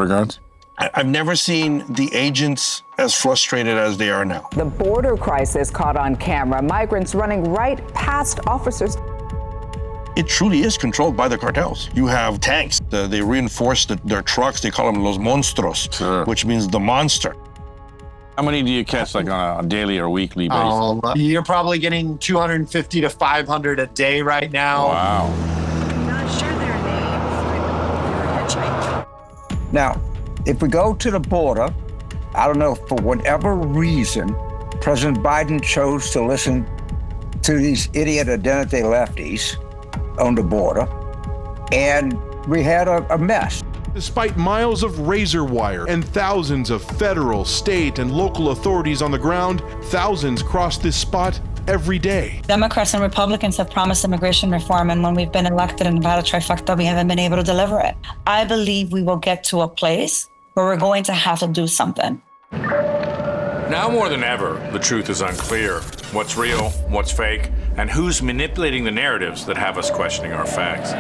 Regards. I've never seen the agents as frustrated as they are now. The border crisis caught on camera, migrants running right past officers. It truly is controlled by the cartels. You have tanks. They reinforce their trucks. They call them los monstruos, Sure. which means the monster. How many do you catch like on a daily or weekly basis? You're probably getting 250 to 500 a day right now. Wow. I'm not sure their names. They were hitchhiking. Now, if we go to the border, I don't know, for whatever reason, President Biden chose to listen to these idiot identity lefties on the border, and we had a mess. Despite miles of razor wire and thousands of federal, state, and local authorities on the ground, thousands cross this spot every day. Democrats and Republicans have promised immigration reform, and when we've been elected in Nevada trifecta, we haven't been able to deliver it. I believe we will get to a place where we're going to have to do something. Now more than ever, the truth is unclear. What's real, what's fake, and who's manipulating the narratives that have us questioning our facts.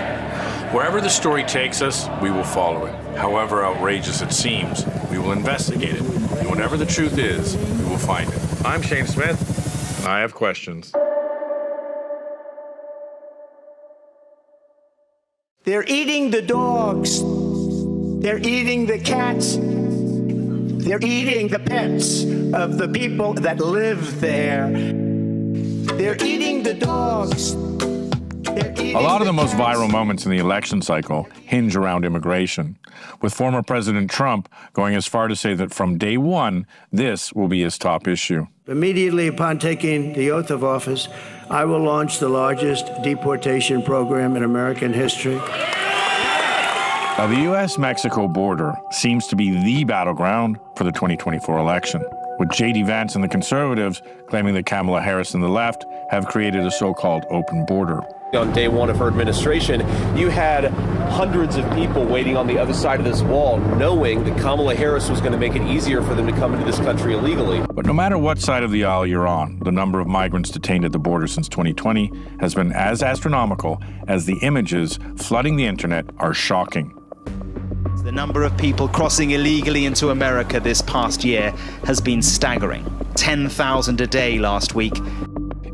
Wherever the story takes us, we will follow it. However outrageous it seems, we will investigate it. And whatever the truth is, we will find it. I'm Shane Smith, and I have questions. They're eating the dogs. They're eating the cats. They're eating the pets of the people that live there. They're eating the dogs. A lot of the most viral moments in the election cycle hinge around immigration, with former President Trump going as far to say that from day one, this will be his top issue. Immediately upon taking the oath of office, I will launch the largest deportation program in American history. Now, the U.S.-Mexico border seems to be the battleground for the 2024 election, with J.D. Vance and the conservatives claiming that Kamala Harris and the left have created a so-called open border. On day one of her administration, you had hundreds of people waiting on the other side of this wall, knowing that Kamala Harris was going to make it easier for them to come into this country illegally. But no matter what side of the aisle you're on, the number of migrants detained at the border since 2020 has been as astronomical as the images flooding the internet are shocking. The number of people crossing illegally into America this past year has been staggering. 10,000 a day last week.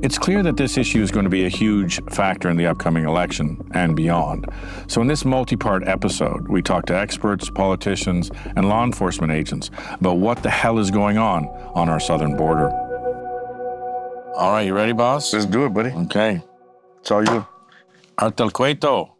It's clear that this issue is going to be a huge factor in the upcoming election and beyond. So in this multi-part episode, we talk to experts, politicians, and law enforcement agents about what the hell is going on our southern border. All right, you ready, boss? Let's do it, buddy. Okay. It's all you. Cartel Cueto,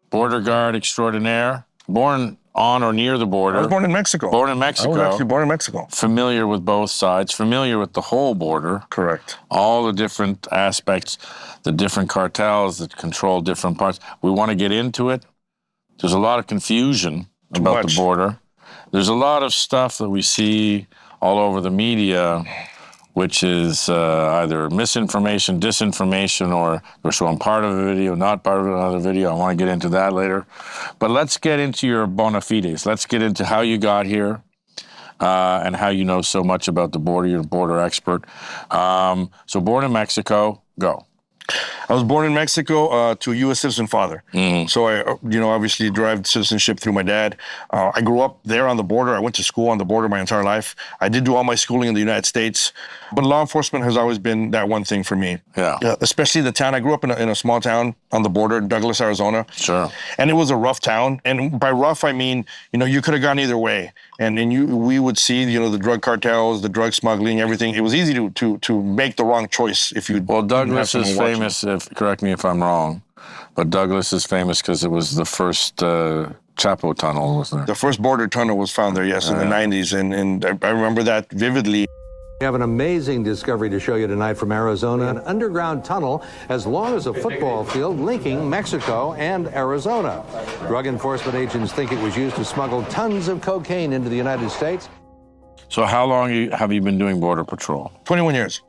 border guard extraordinaire, born on or near the border. I was born in Mexico. Born in Mexico. I was actually born in Mexico. Familiar with both sides, familiar with the whole border. Correct. All the different aspects, the different cartels that control different parts. We want to get into it. There's a lot of confusion about the border. There's a lot of stuff that we see all over the media, which is either misinformation, disinformation, or they're showing part of a video, not part of another video. I want to get into that later. But let's get into your bona fides. Let's get into how you got here and how you know so much about the border. You're a border expert. So born in Mexico, go. I was born in Mexico to a U.S. citizen father. So I, obviously derived citizenship through my dad. I grew up there on the border. I went to school on the border my entire life. I did do all my schooling in the United States. But law enforcement has always been that one thing for me. Yeah. Especially the town. I grew up in a small town on the border, Douglas, Arizona. Sure. And it was a rough town. And by rough, I mean, you could have gone either way. And we would see, the drug cartels, the drug smuggling, everything. It was easy to make the wrong choice if you. Well, Douglas is famous. Correct me if I'm wrong, but Douglas is famous because it was the first Chapo tunnel, wasn't it? The first border tunnel was found there, yes, in the 90s, and I remember that vividly. We have an amazing discovery to show you tonight from Arizona, an underground tunnel as long as a football field linking Mexico and Arizona. Drug enforcement agents think it was used to smuggle tons of cocaine into the United States. So how long have you been doing Border Patrol? 21 years.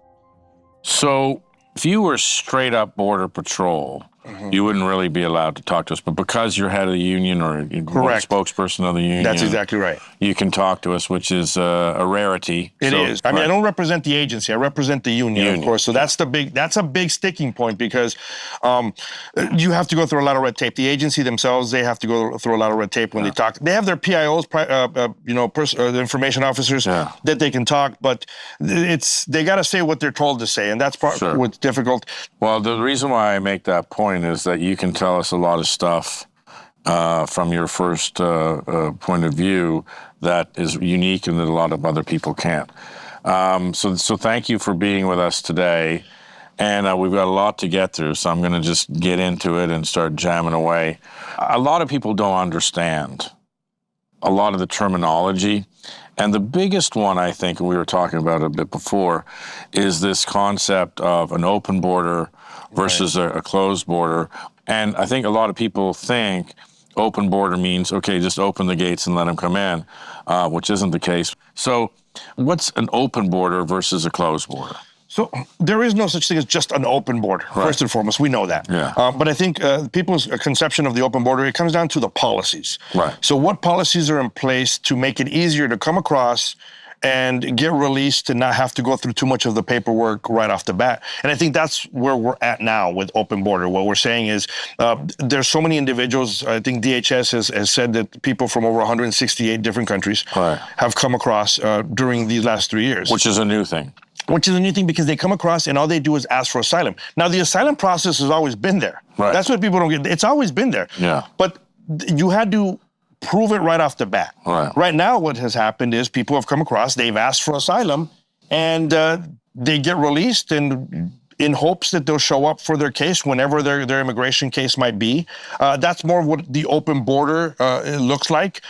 So if you were straight up Border Patrol, you wouldn't really be allowed to talk to us. But because you're head of the union or spokesperson of the union, that's exactly right. You can talk to us, which is a rarity. It is. I mean, I don't represent the agency. I represent the union, of course. So that's a big sticking point because you have to go through a lot of red tape. The agency themselves, they have to go through a lot of red tape when they talk. They have their PIOs, the information officers that they can talk, but they got to say what they're told to say, and that's what's difficult. Well, the reason why I make that point is that you can tell us a lot of stuff from your first point of view that is unique and that a lot of other people can't. So thank you for being with us today. And we've got a lot to get through, so I'm going to just get into it and start jamming away. A lot of people don't understand a lot of the terminology. And the biggest one, I think, and we were talking about it a bit before, is this concept of an open border versus a closed border. And I think a lot of people think open border means, okay, just open the gates and let them come in, which isn't the case. So what's an open border versus a closed border? So there is no such thing as just an open border, first and foremost. We know that. Yeah. But I think people's conception of the open border, it comes down to the policies. Right. So what policies are in place to make it easier to come across and get released and not have to go through too much of the paperwork right off the bat. And I think that's where we're at now with open border. What we're saying is there's so many individuals. I think DHS has said that people from over 168 different countries have come across during these last 3 years. Which is a new thing. Which is a new thing because they come across and all they do is ask for asylum. Now, the asylum process has always been there. Right. That's what people don't get. It's always been there. Yeah. But you had to prove it right off the bat. Right. Right now, what has happened is people have come across, they've asked for asylum, and they get released and in hopes that they'll show up for their case whenever their immigration case might be. That's more of what the open border looks like.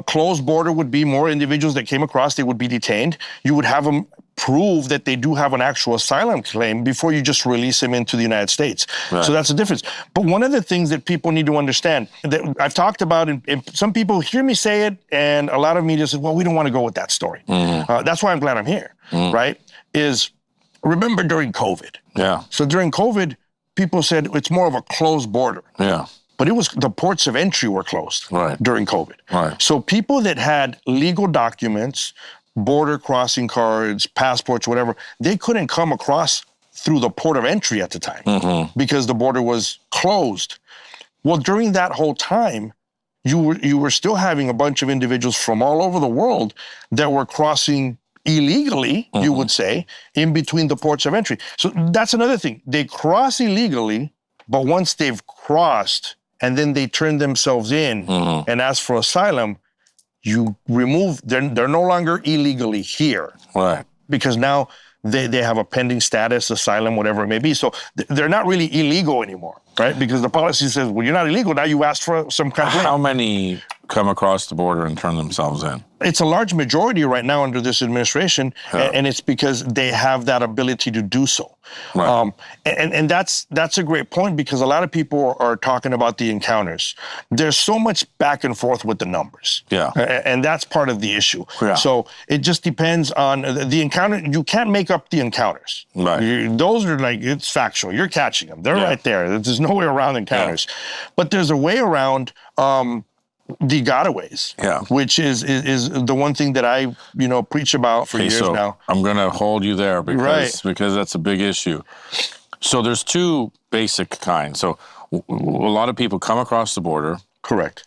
Closed border would be more individuals that came across, they would be detained. You would have them prove that they do have an actual asylum claim before you just release them into the United States. Right. So that's the difference. But one of the things that people need to understand that I've talked about, and some people hear me say it, and a lot of media says, well, we don't want to go with that story. Mm-hmm. That's why I'm glad I'm here, right? Is remember during COVID. Yeah. So during COVID, people said it's more of a closed border. Yeah. But it was the ports of entry were closed during COVID. Right. So people that had legal documents, border crossing cards, passports, whatever, they couldn't come across through the port of entry at the time because the border was closed. Well, during that whole time, you were still having a bunch of individuals from all over the world that were crossing illegally, you would say, in between the ports of entry. So that's another thing. They cross illegally, but once they've crossed and then they turn themselves in and ask for asylum, you remove, they're no longer illegally here. Right. Because now they have a pending status, asylum, whatever it may be. So they're not really illegal anymore, right? Because the policy says, well, you're not illegal, now you asked for some kind of... How many come across the border and turn themselves in? It's a large majority right now under this administration, and it's because they have that ability to do so. Right. And that's a great point because a lot of people are talking about the encounters. There's so much back and forth with the numbers. Yeah. And that's part of the issue. Yeah. So it just depends on the encounter. You can't make up the encounters. Right. Those are like, it's factual. You're catching them. They're right there. There's no way around encounters. But there's a way around the gotaways, which is the one thing that I preach about for years now. I'm going to hold you there because that's a big issue. So there's two basic kinds. So a lot of people come across the border, correct,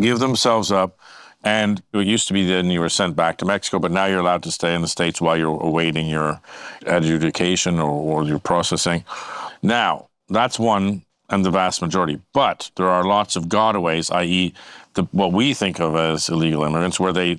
give themselves up, and it used to be then you were sent back to Mexico, but now you're allowed to stay in the States while you're awaiting your adjudication or your processing. Now that's one. And the vast majority. But there are lots of gotaways, i.e. what we think of as illegal immigrants, where they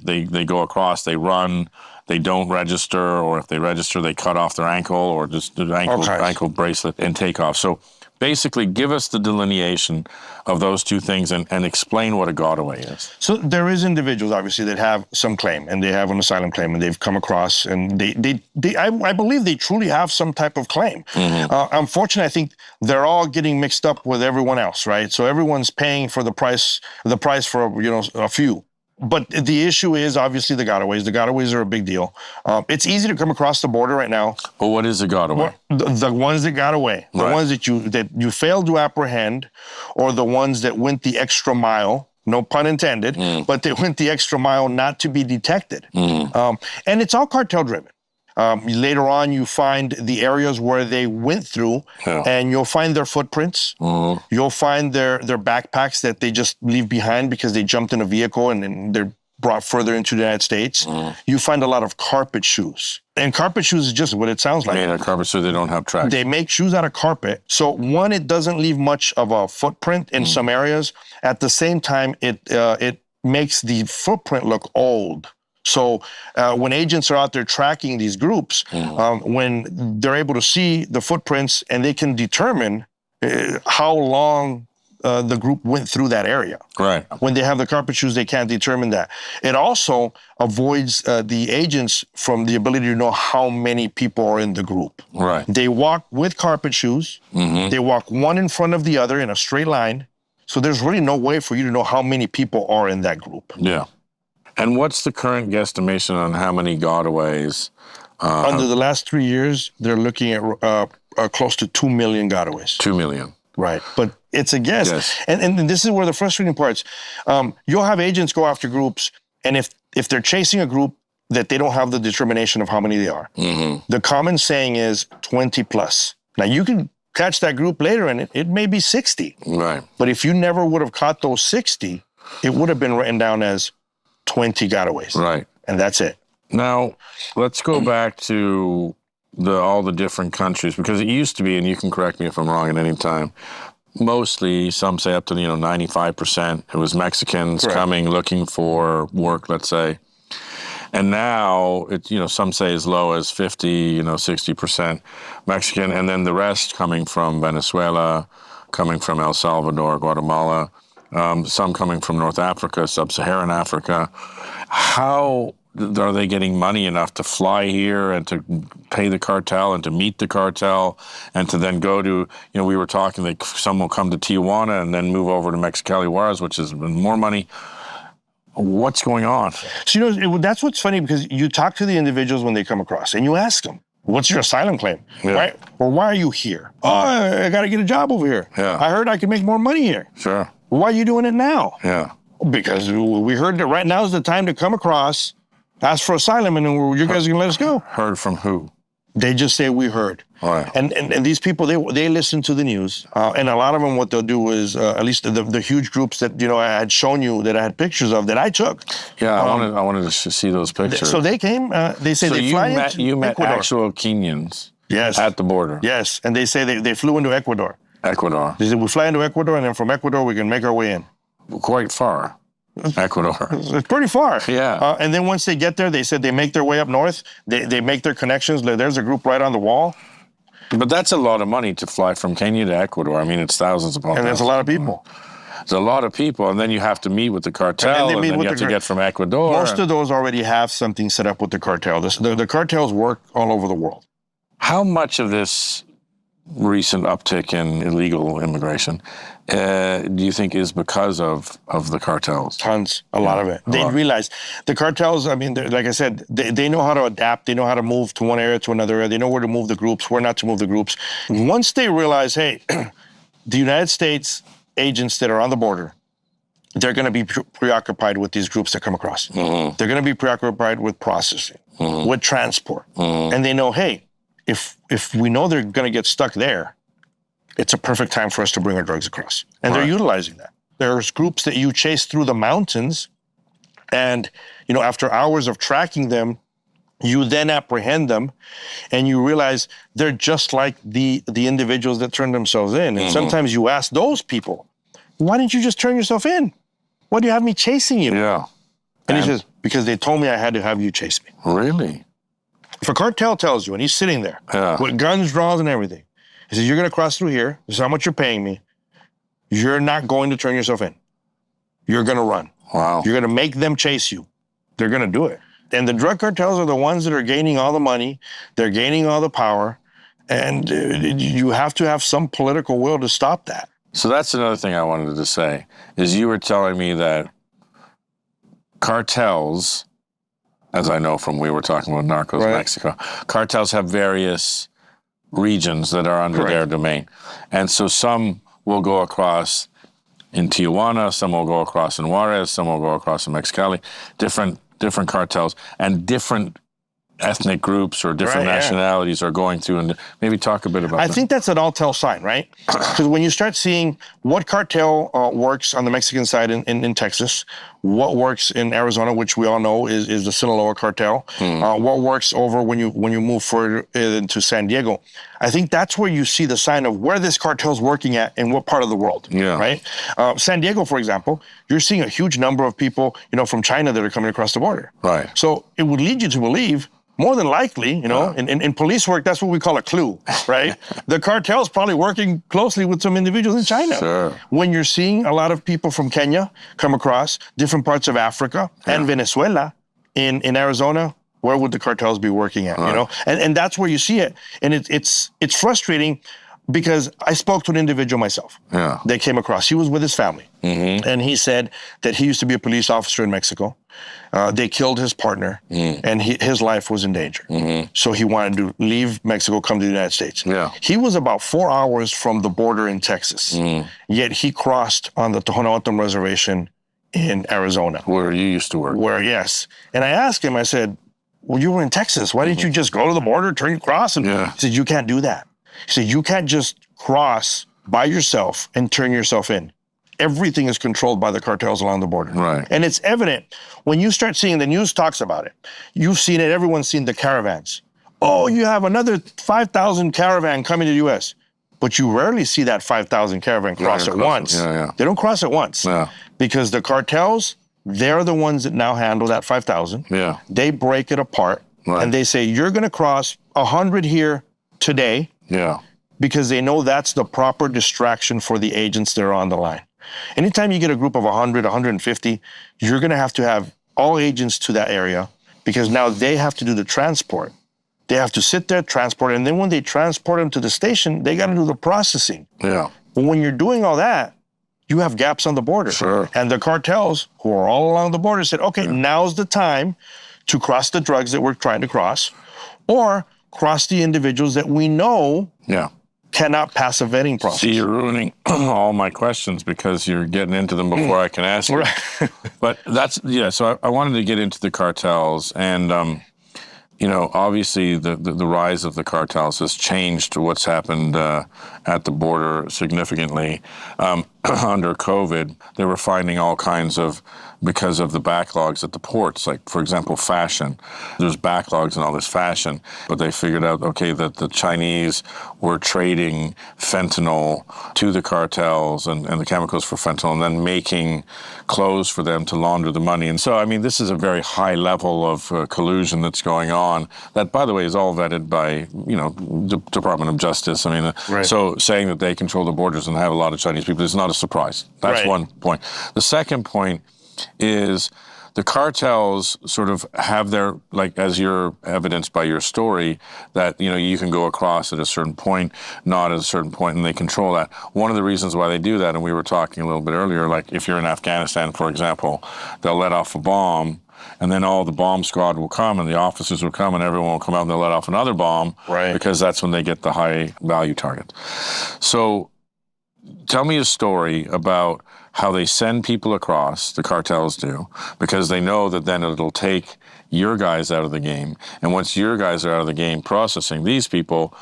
go across, they run, they don't register, or if they register, they cut off their ankle or just an ankle bracelet and take off. So basically give us the delineation of those two things and explain what a gotaway is. So there is individuals, obviously, that have some claim, and they have an asylum claim, and they've come across, and I believe they truly have some type of claim. Unfortunately, I think they're all getting mixed up with everyone else, right? So everyone's paying for the price for, a few. But the issue is obviously the gotaways. The gotaways are a big deal. It's easy to come across the border right now. But what is a gotaway? The ones that got away, the ones that you failed to apprehend, or the ones that went the extra mile. No pun intended, but they went the extra mile not to be detected. And it's all cartel driven. Later on, you find the areas where they went through, and you'll find their footprints. You'll find their backpacks that they just leave behind because they jumped in a vehicle and then they're brought further into the United States. You find a lot of carpet shoes. And carpet shoes is just what it sounds like. Made out of carpet so they don't have tracks. They make shoes out of carpet. So one, it doesn't leave much of a footprint in some areas. At the same time, it makes the footprint look old. So when agents are out there tracking these groups, when they're able to see the footprints and they can determine how long the group went through that area. Right. When they have the carpet shoes, they can't determine that. It also avoids the agents from the ability to know how many people are in the group. Right. They walk with carpet shoes. They walk one in front of the other in a straight line. So there's really no way for you to know how many people are in that group. Yeah. And what's the current guesstimation on how many gotaways? Under the last 3 years, they're looking at close to 2 million gotaways. 2 million. Right. But it's a guess. And this is where the frustrating parts. You'll have agents go after groups, and if they're chasing a group that they don't have the determination of how many they are, the common saying is 20 plus. Now, you can catch that group later, and it may be 60. Right. But if you never would have caught those 60, it would have been written down as 20 gotaways. Right. And that's it. Now, let's go back to all the different countries, because it used to be, and you can correct me if I'm wrong at any time, mostly, some say up to 95%, it was Mexicans coming looking for work, let's say. And now, some say as low as 50, 60% Mexican, and then the rest coming from Venezuela, coming from El Salvador, Guatemala, some coming from North Africa, Sub-Saharan Africa. How are they getting money enough to fly here and to pay the cartel and to meet the cartel and to then go to, we were talking that some will come to Tijuana and then move over to Mexicali Juarez, which is more money. What's going on? So, that's what's funny, because you talk to the individuals when they come across and you ask them, what's your asylum claim? Right? Or why are you here? Oh, I got to get a job over here. Yeah. I heard I can make more money here. Sure. Why are you doing it now? Yeah. Because we heard that right now is the time to come across, ask for asylum, and then you guys are going to let us go. Heard from who? They just say we heard. All right. And these people, they listen to the news. And a lot of them, what they'll do is, at least the huge groups that, I had shown you, that I had pictures of, that I took. Yeah, I wanted to see those pictures. So they came, they say they fly into you met Ecuador. actual Kenyans. Yes. At the border. Yes, and they say they flew into Ecuador. Ecuador. They said we fly into Ecuador, and then from Ecuador we can make our way in. Quite far. Ecuador. It's pretty far. Yeah. And then once they get there, they said they make their way up north. They make their connections. There's a group right on the wall. But that's a lot of money to fly from Kenya to Ecuador. I mean, it's thousands upon thousands. And there's a lot of people. It's a lot of people. And then you have to meet with the cartel, and then you have to get from Ecuador. Most of those already have something set up with the cartel. The cartels work all over the world. How much of this recent uptick in illegal immigration do you think is because of the cartels? Tons, a lot of it. They realize the cartels, I mean, like I said, they know how to adapt. They know how to move to one area to another area. They know where to move the groups, where not to move the groups. Once they realize, hey, the United States agents that are on the border, they're going to be preoccupied with these groups that come across. They're going to be preoccupied with processing, with transport. And they know, hey, if we know they're going to get stuck there, it's a perfect time for us to bring our drugs across. And they're utilizing that. There's groups that you chase through the mountains, and after hours of tracking them, you then apprehend them, and you realize they're just like the individuals that turn themselves in. And sometimes you ask those people, why didn't you just turn yourself in? Why do you have me chasing you? Yeah. And he says, because they told me I had to have you chase me. Really? If a cartel tells you, and he's sitting there with guns drawn and everything, he says, you're going to cross through here. This is how much you're paying me. You're not going to turn yourself in. You're going to run. Wow. You're going to make them chase you. They're going to do it. And the drug cartels are the ones that are gaining all the money. They're gaining all the power. And you have to have some political will to stop that. So that's another thing I wanted to say, is you were telling me that cartels, as I know from we were talking about Narcos Mexico, cartels have various regions that are under their domain. And so some will go across in Tijuana, some will go across in Juarez, some will go across in Mexicali, different cartels, and different ethnic groups or different nationalities are going through, and maybe talk a bit about that. I think that's an all-tell sign, right? Because when you start seeing what cartel works on the Mexican side in Texas, what works in Arizona, which we all know is the Sinaloa cartel, what works over when you move further into San Diego, I think that's where you see the sign of where this cartel is working at in what part of the world, right? San Diego, for example, you're seeing a huge number of people, from China that are coming across the border. Right. So it would lead you to believe, more than likely, in police work, that's what we call a clue, right? The cartel's probably working closely with some individuals in China. Sure. When you're seeing a lot of people from Kenya come across, different parts of Africa and Venezuela in Arizona, where would the cartels be working at, And that's where you see it. And it's frustrating because I spoke to an individual myself. Yeah. They came across. He was with his family. And he said that he used to be a police officer in Mexico. They killed his partner, and his life was in danger. So he wanted to leave Mexico, come to the United States. Yeah. He was about 4 hours from the border in Texas, yet he crossed on the Tohono Reservation in Arizona. Where you used to work. Yes. And I asked him, I said, well, you were in Texas. Why didn't you just go to the border, turn across? And he said, you can't do that. He said, you can't just cross by yourself and turn yourself in. Everything is controlled by the cartels along the border. Right. And it's evident when you start seeing, the news talks about it. You've seen it, everyone's seen the caravans. Oh, you have another 5,000 caravan coming to the U.S. But you rarely see that 5,000 caravan cross at once. They don't cross at once. Because the cartels, they're the ones that now handle that 5,000. They break it apart. And they say, you're going to cross 100 here today. Because they know that's the proper distraction for the agents that are on the line. Anytime you get a group of 100, 150, you're going to have all agents to that area because now they have to do the transport. They have to sit there, transport, and then when they transport them to the station, they got to do the processing. But when you're doing all that, you have gaps on the border. And the cartels, who are all along the border, said, okay, now's the time to cross the drugs that we're trying to cross or cross the individuals that we know cannot pass a vetting process. See, you're ruining all my questions because you're getting into them before I can ask you. But that's, so I wanted to get into the cartels and, obviously the rise of the cartels has changed what's happened at the border significantly. Under COVID, they were finding all kinds of, because of the backlogs at the ports, like, for example, fashion. There's backlogs in all this fashion, but they figured out, okay, that the Chinese were trading fentanyl to the cartels and the chemicals for fentanyl and then making clothes for them to launder the money. And so, I mean, this is a very high level of collusion that's going on that, by the way, is all vetted by, the Department of Justice. I mean, so saying that they control the borders and have a lot of Chinese people is not a surprise. That's one point. The second point is the cartels sort of have their, like, as you're evidenced by your story, that, you can go across at a certain point, not at a certain point, and they control that. One of the reasons why they do that, and we were talking a little bit earlier, like if you're in Afghanistan, for example, they'll let off a bomb, and then all the bomb squad will come, and the officers will come, and everyone will come out, and they'll let off another bomb, because that's when they get the high value target. So tell me a story about how they send people across, the cartels do, because they know that then it'll take your guys out of the game. And once your guys are out of the game processing these people,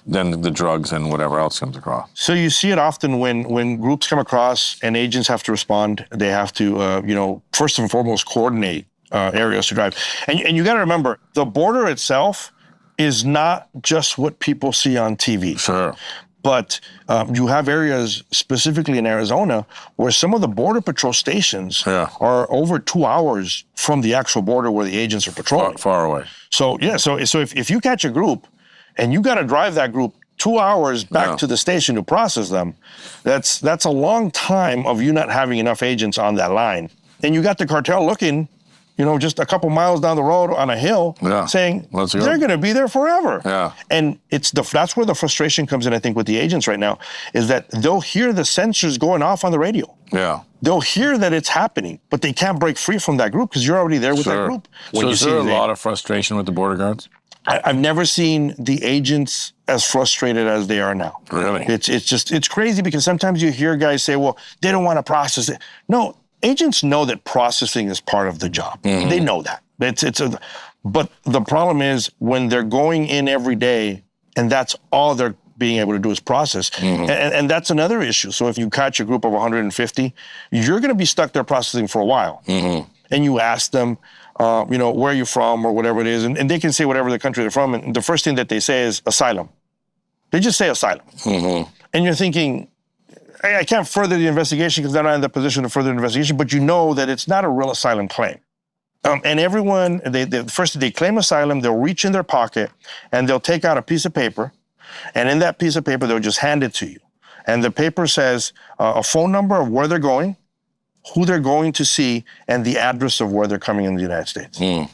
then the drugs and whatever else comes across. So you see it often when groups come across and agents have to respond. They have to, first and foremost, coordinate areas to drive. And you got to remember, the border itself is not just what people see on TV. But you have areas, specifically in Arizona, where some of the Border Patrol stations are over 2 hours from the actual border where the agents are patrolling. Far away. So, so if you catch a group and you got to drive that group 2 hours back to the station to process them, that's a long time of you not having enough agents on that line. And you got the cartel looking just a couple miles down the road on a hill, saying they're going to be there forever. Yeah. And that's where the frustration comes in, I think, with the agents right now, is that they'll hear the sensors going off on the radio. Yeah. They'll hear that it's happening, but they can't break free from that group because you're already there with that group. So is there a lot of frustration with the border guards? I've never seen the agents as frustrated as they are now. Really? It's crazy because sometimes you hear guys say, well, they don't want to process it. No, agents know that processing is part of the job. Mm-hmm. They know that. But the problem is when they're going in every day and that's all they're being able to do is process. Mm-hmm. And that's another issue. So if you catch a group of 150, you're going to be stuck there processing for a while. Mm-hmm. And you ask them, where are you from or whatever it is. And they can say whatever the country they're from. And the first thing that they say is asylum. They just say asylum. Mm-hmm. And you're thinking, I can't further the investigation because they're not in the position to further the investigation, but you know that it's not a real asylum claim. And everyone, first they claim asylum, they'll reach in their pocket and they'll take out a piece of paper. And in that piece of paper, they'll just hand it to you. And the paper says a phone number of where they're going, who they're going to see, and the address of where they're coming in the United States. Mm.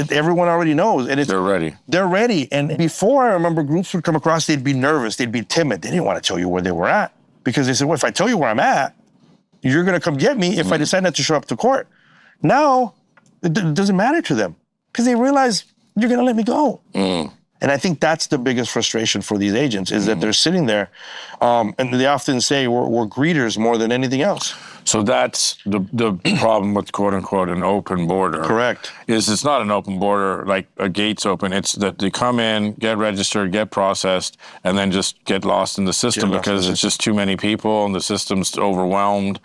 Everyone already knows. And they're ready. They're ready. And before, I remember groups would come across, they'd be nervous, they'd be timid. They didn't want to tell you where they were at because they said, well, if I tell you where I'm at, you're going to come get me if I decide not to show up to court. Now, it doesn't matter to them because they realize you're going to let me go. Mm. And I think that's the biggest frustration for these agents is that they're sitting there and they often say we're greeters more than anything else. So that's the problem with quote unquote an open border. Correct. Is it's not an open border like a gate's open. It's that they come in, get registered, get processed, and then just get lost in the system because it's just too many people and the system's overwhelmed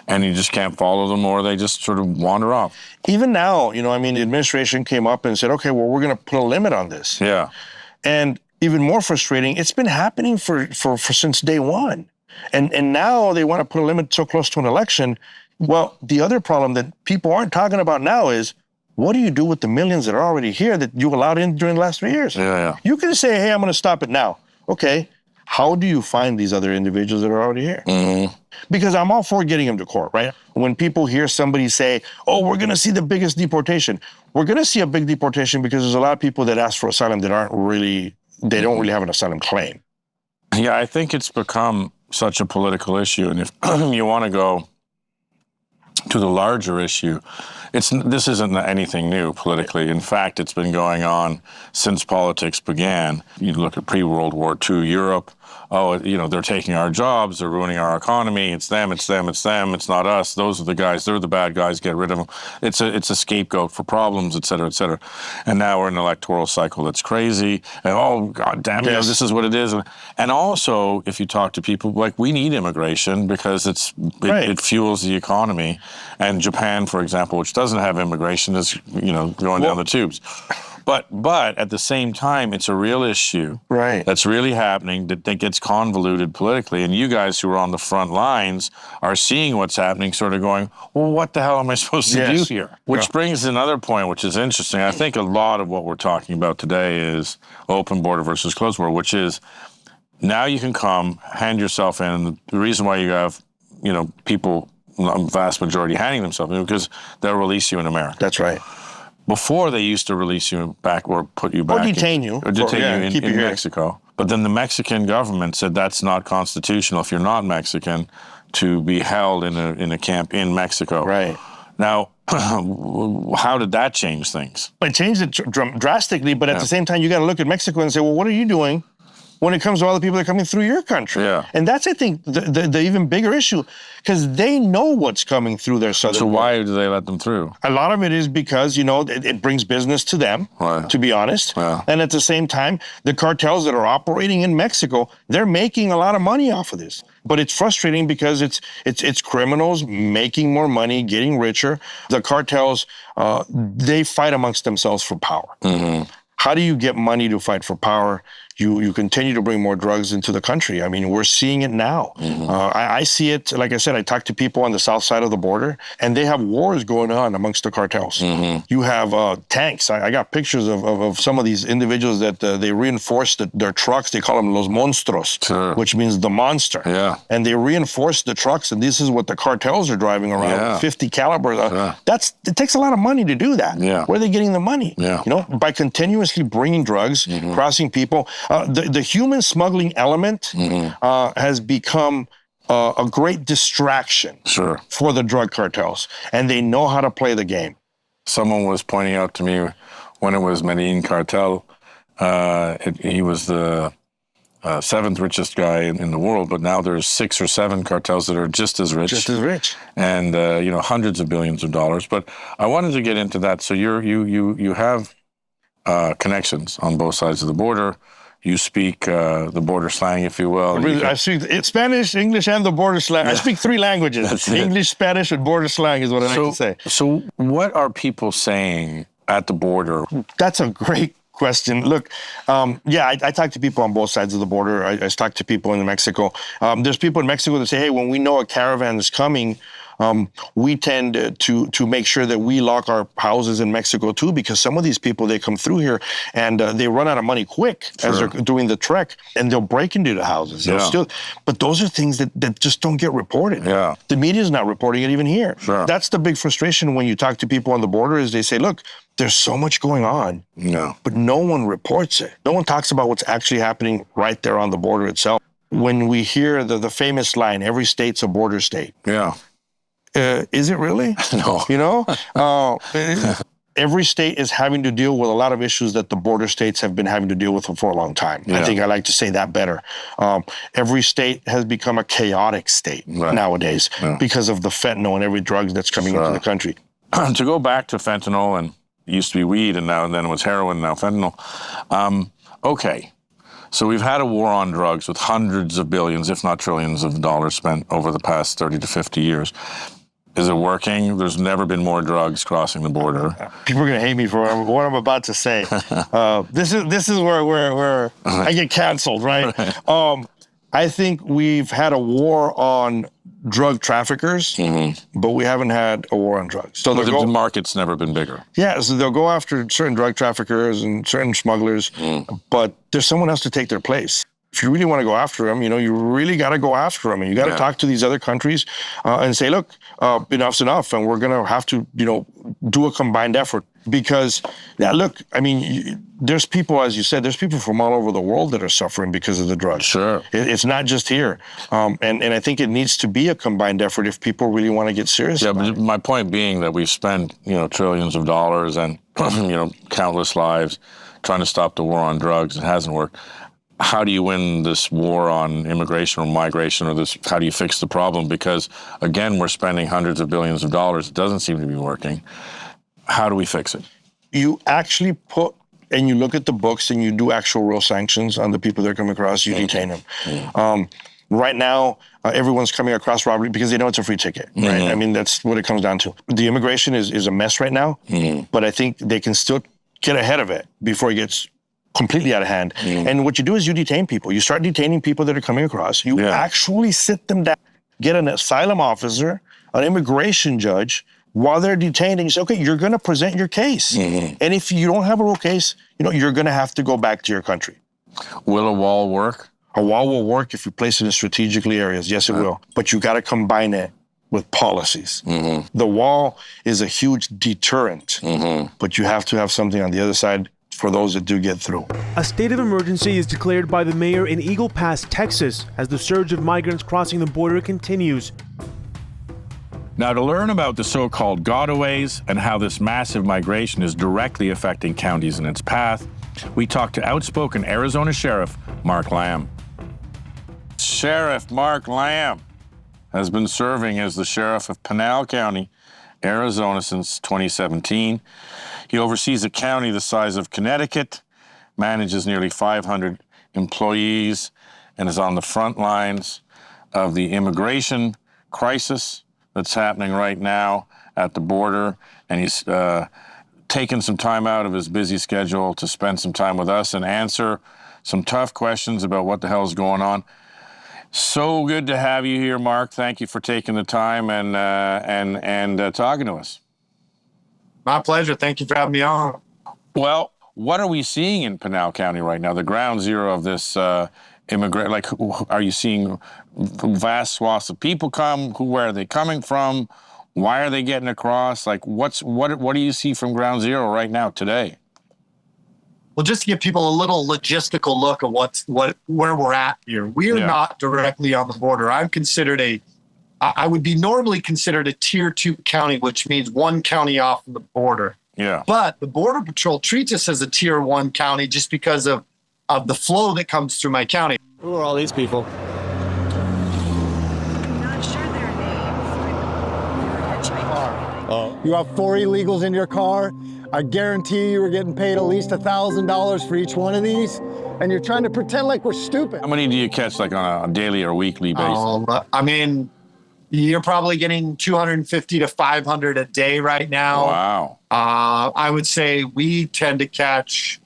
and you just can't follow them or they just sort of wander off. Even now, the administration came up and said, okay, well, we're going to put a limit on this. Yeah. And even more frustrating, it's been happening for since day one. And now they want to put a limit so close to an election. Well, the other problem that people aren't talking about now is, what do you do with the millions that are already here that you allowed in during the last 3 years? Yeah. You can say, hey, I'm going to stop it now. Okay, how do you find these other individuals that are already here? Mm-hmm. Because I'm all for getting them to court, right? When people hear somebody say, oh, we're going to see the biggest deportation, we're going to see a big deportation because there's a lot of people that ask for asylum that don't really have an asylum claim. Yeah, I think it's become such a political issue. And if you want to go to the larger issue, this isn't anything new politically. In fact, it's been going on since politics began. You look at pre-World War II Europe. Oh, they're taking our jobs, they're ruining our economy. It's them, it's not us. Those are the guys, they're the bad guys, get rid of them. It's a scapegoat for problems, et cetera, et cetera. And now we're in an electoral cycle that's crazy. And oh, God damn it, this is what it is. And also, if you talk to people, like we need immigration because it fuels the economy. And Japan, for example, which doesn't have immigration, is going down the tubes. But at the same time, it's a real issue that's really happening that gets convoluted politically. And you guys who are on the front lines are seeing what's happening, sort of going, well, what the hell am I supposed to do here? Which brings another point, which is interesting. I think a lot of what we're talking about today is open border versus closed border, which is now you can come, hand yourself in. And the reason why you have, people, a vast majority handing themselves in because they'll release you in America. That's right. Before, they used to release you back or put you back. Or detain you. Or detain you in Mexico. But then the Mexican government said that's not constitutional if you're not Mexican to be held in a camp in Mexico. Right. Now, how did that change things? It changed it drastically, but at the same time, you got to look at Mexico and say, well, what are you doing when it comes to all the people that are coming through your country? Yeah. And that's, I think, the even bigger issue, because they know what's coming through their southern border. So why do they let them through? A lot of it is because, it brings business to them, to be honest. Yeah. And at the same time, the cartels that are operating in Mexico, they're making a lot of money off of this. But it's frustrating because it's criminals making more money, getting richer. The cartels, they fight amongst themselves for power. Mm-hmm. how do you get money to fight for power? You continue to bring more drugs into the country. I mean, we're seeing it now. I see it, like I said, I talk to people on the south side of the border, and they have wars going on amongst the cartels. You have tanks. I got pictures of some of these individuals that they reinforce their trucks. They call them los monstruos, which means the monster. And they reinforce the trucks, and this is what the cartels are driving around, 50 caliber. It takes a lot of money to do that. Where are they getting the money? You know, by continuously bringing drugs, crossing people. The human smuggling element has become a great distraction for the drug cartels, and they know how to play the game. Someone was pointing out to me when it was Medellin Cartel, he was the seventh richest guy in the world, but now there's 6 or 7 cartels that are just as rich. And, you know, hundreds of billions of dollars. But I wanted to get into that. So you have connections on both sides of the border. You speak the border slang, if you will. I speak Spanish, English, and the border slang. I speak 3 languages. English, Spanish, and border slang is what I like to say. So what are people saying at the border? That's a great question. Look, I talk to people on both sides of the border. I talk to people in Mexico. There's people in Mexico that say, hey, when we know a caravan is coming, we tend to make sure that we lock our houses in Mexico too, because some of these people, they come through here and they run out of money quick as they're doing the trek, and they'll break into the houses. But those are things that just don't get reported. The media is not reporting it even here. That's the big frustration when you talk to people on the border is they say, look, there's so much going on, but no one reports it. No one talks about what's actually happening right there on the border itself. When we hear the famous line, every state's a border state. Is it really? No. You know? Every state is having to deal with a lot of issues that the border states have been having to deal with for a long time. I think I like to say that better. Every state has become a chaotic state nowadays because of the fentanyl and every drug that's coming into the country. To go back to fentanyl, and it used to be weed, and then it was heroin, now fentanyl. Okay. So we've had a war on drugs with hundreds of billions, if not trillions of dollars spent over the past 30 to 50 years. Is it working? There's never been more drugs crossing the border. People are going to hate me for what I'm about to say. This is where I get canceled, right? I think we've had a war on drug traffickers, but we haven't had a war on drugs. So the market's never been bigger. Yeah, so they'll go after certain drug traffickers and certain smugglers, but there's someone else to take their place. If you really want to go after them, you know, you really got to go after them. And you got to talk to these other countries and say, look, enough's enough. And we're going to have to, you know, do a combined effort. Because, look, I mean, there's people, as you said, there's people from all over the world that are suffering because of the drugs. It's not just here. And I think it needs to be a combined effort if people really want to get serious about it. But my point being that we've spent, you know, trillions of dollars and, you know, countless lives trying to stop the war on drugs. It hasn't worked. How do you win this war on immigration or migration, or this? How do you fix the problem? Because, again, we're spending hundreds of billions of dollars. It doesn't seem to be working. How do we fix it? You actually and you look at the books and you do actual real sanctions on the people that are coming across, you detain them. Right now, everyone's coming across robbery because they know it's a free ticket, right? I mean, that's what it comes down to. The immigration is a mess right now, but I think they can still get ahead of it before it gets completely out of hand. And what you do is you detain people. You start detaining people that are coming across. You actually sit them down, get an asylum officer, an immigration judge, while they're detained, and you say, okay, you're going to present your case. And if you don't have a real case, you know, you're going to have to go back to your country. Will a wall work? A wall will work if you place it in strategically areas. Yes, it will. But you got to combine it with policies. The wall is a huge deterrent, but you have to have something on the other side for those that do get through. A state of emergency is declared by the mayor in Eagle Pass, Texas, as the surge of migrants crossing the border continues. Now, to learn about the so-called gotaways and how this massive migration is directly affecting counties in its path, we talked to outspoken Arizona Sheriff Mark Lamb. Sheriff Mark Lamb has been serving as the sheriff of Pinal County, Arizona since 2017. He oversees a county the size of Connecticut, manages nearly 500 employees, and is on the front lines of the immigration crisis that's happening right now at the border. And he's taking some time out of his busy schedule to spend some time with us and answer some tough questions about what the hell is going on. So good to have you here, Mark. Thank you for taking the time and talking to us. My pleasure. Thank you for having me on. Well, what are we seeing in Pinal County right now? The ground zero of this immigrant. Like, are you seeing vast swaths of people come? Where are they coming from? Why are they getting across? Like, what do you see from ground zero right now today? Well, just to give people a little logistical look of where we're at here. We are not directly on the border. I would be normally considered a tier 2 county, which means one county off of the border. Yeah. But the Border Patrol treats us as a tier 1 county just because of the flow that comes through my county. Who are all these people? I'm not sure their names. They were hitchhiking. You have 4 illegals in your car. I guarantee you were getting paid at least $1,000 for each one of these, and you're trying to pretend like we're stupid. How many do you catch, like, on a daily or weekly basis? I mean, you're probably getting 250 to 500 a day right now. Wow. I would say we tend to catch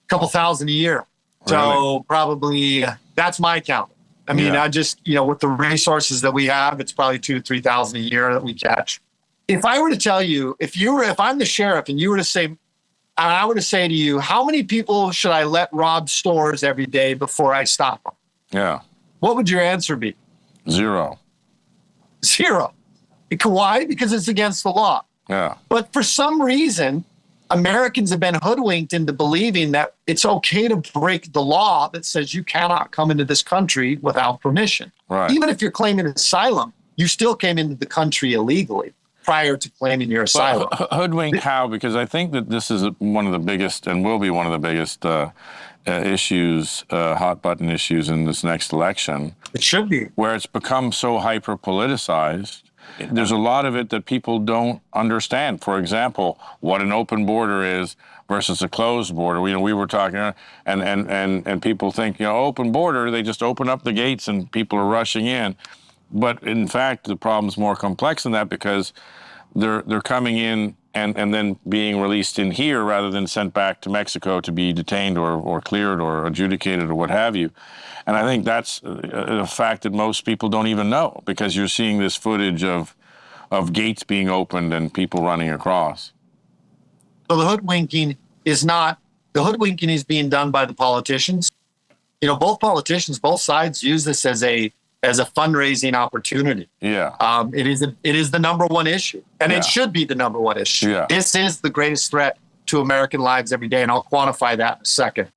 a couple thousand a year. So probably that's my count. I mean, I just, with the resources that we have, it's probably 2,000 to 3,000 a year that we catch. If I were to tell you, if I'm the sheriff and you were to say, and I were to say to you, how many people should I let rob stores every day before I stop them? Yeah. What would your answer be? 0. 0. Why? Because it's against the law. Yeah. But for some reason, Americans have been hoodwinked into believing that it's okay to break the law that says you cannot come into this country without permission. Right. Even if you're claiming asylum, you still came into the country illegally prior to claiming your asylum. Hoodwink how? Because I think that this is one of the biggest and will be one of the biggest issues, hot button issues in this next election. It should be. Where it's become so hyper politicized. There's a lot of it that people don't understand. For example, what an open border is versus a closed border. We were talking, and people think, open border, they just open up the gates and people are rushing in. But in fact, the problem's more complex than that because they're coming in and then being released in here rather than sent back to Mexico to be detained or cleared or adjudicated or what have you. And I think that's a fact that most people don't even know because you're seeing this footage of gates being opened and people running across. So the hoodwinking is being done by the politicians. Both politicians, both sides use this as a fundraising opportunity. Yeah. It is the number one issue, and it should be the number one issue. Yeah. This is the greatest threat to American lives every day, and I'll quantify that in a second.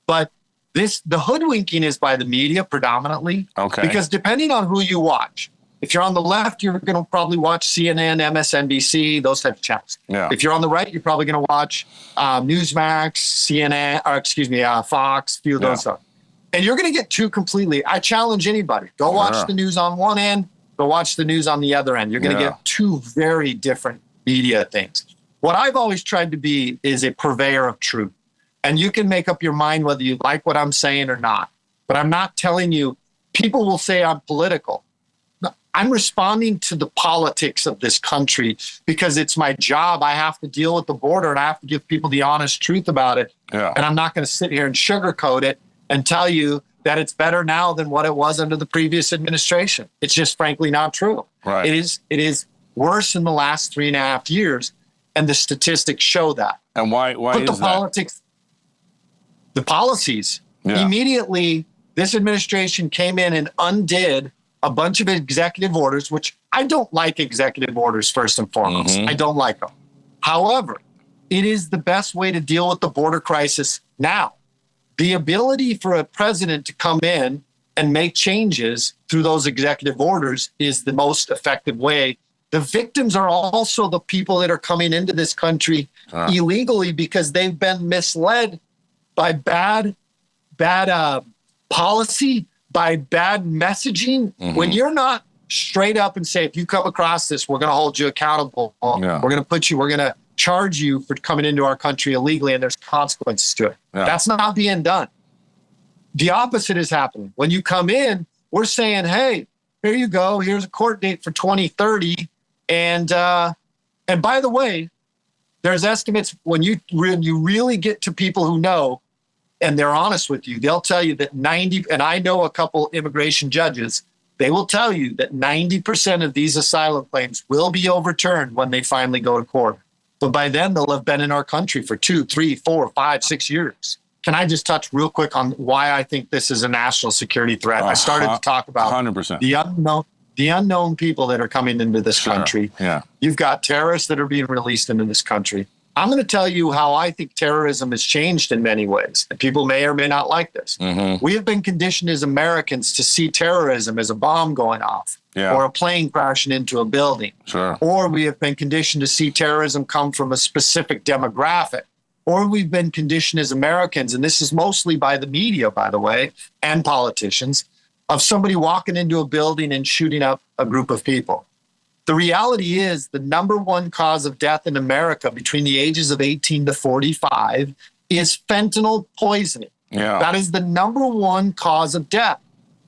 But the hoodwinking is by the media predominantly. Okay. Because depending on who you watch, if you're on the left, you're going to probably watch CNN, MSNBC, those types of channels. Yeah. If you're on the right, you're probably going to watch Newsmax, CNN, Fox, a few of those stuff. And you're going to get two completely. I challenge anybody. Go watch the news on one end. Go watch the news on the other end. You're going to get two very different media things. What I've always tried to be is a purveyor of truth. And you can make up your mind whether you like what I'm saying or not. But I'm not telling you. People will say I'm political. I'm responding to the politics of this country because it's my job. I have to deal with the border and I have to give people the honest truth about it. Yeah. And I'm not going to sit here and sugarcoat it and tell you that it's better now than what it was under the previous administration. It's just frankly not true. Right. It is worse in the last 3.5 years, and the statistics show that. And why is the that? Politics, the policies. Yeah. Immediately, this administration came in and undid a bunch of executive orders, which I don't like executive orders first and foremost. I don't like them. However, it is the best way to deal with the border crisis now. The ability for a president to come in and make changes through those executive orders is the most effective way. The victims are also the people that are coming into this country illegally because they've been misled by bad policy, by bad messaging. When you're not straight up and say, if you come across this, we're going to hold you accountable. We're going to charge you for coming into our country illegally, and there's consequences to it. That's not being done. The opposite is happening. When you come in, we're saying, hey, here you go. Here's a court date for 2030. And by the way, There's estimates when you really get to people who know and they're honest with you, they'll tell you that and I know a couple immigration judges, they will tell you that 90% of these asylum claims will be overturned when they finally go to court. But by then, they'll have been in our country for 2, 3, 4, 5, 6 years. Can I just touch real quick on why I think this is a national security threat? I started to talk about 100%. The unknown people that are coming into this country. Yeah. You've got terrorists that are being released into this country. I'm going to tell you how I think terrorism has changed in many ways. And people may or may not like this. Mm-hmm. We have been conditioned as Americans to see terrorism as a bomb going off or a plane crashing into a building. Sure. Or we have been conditioned to see terrorism come from a specific demographic. Or we've been conditioned as Americans, and this is mostly by the media, by the way, and politicians, of somebody walking into a building and shooting up a group of people. The reality is the number one cause of death in America between the ages of 18 to 45 is fentanyl poisoning. Yeah. That is the number one cause of death.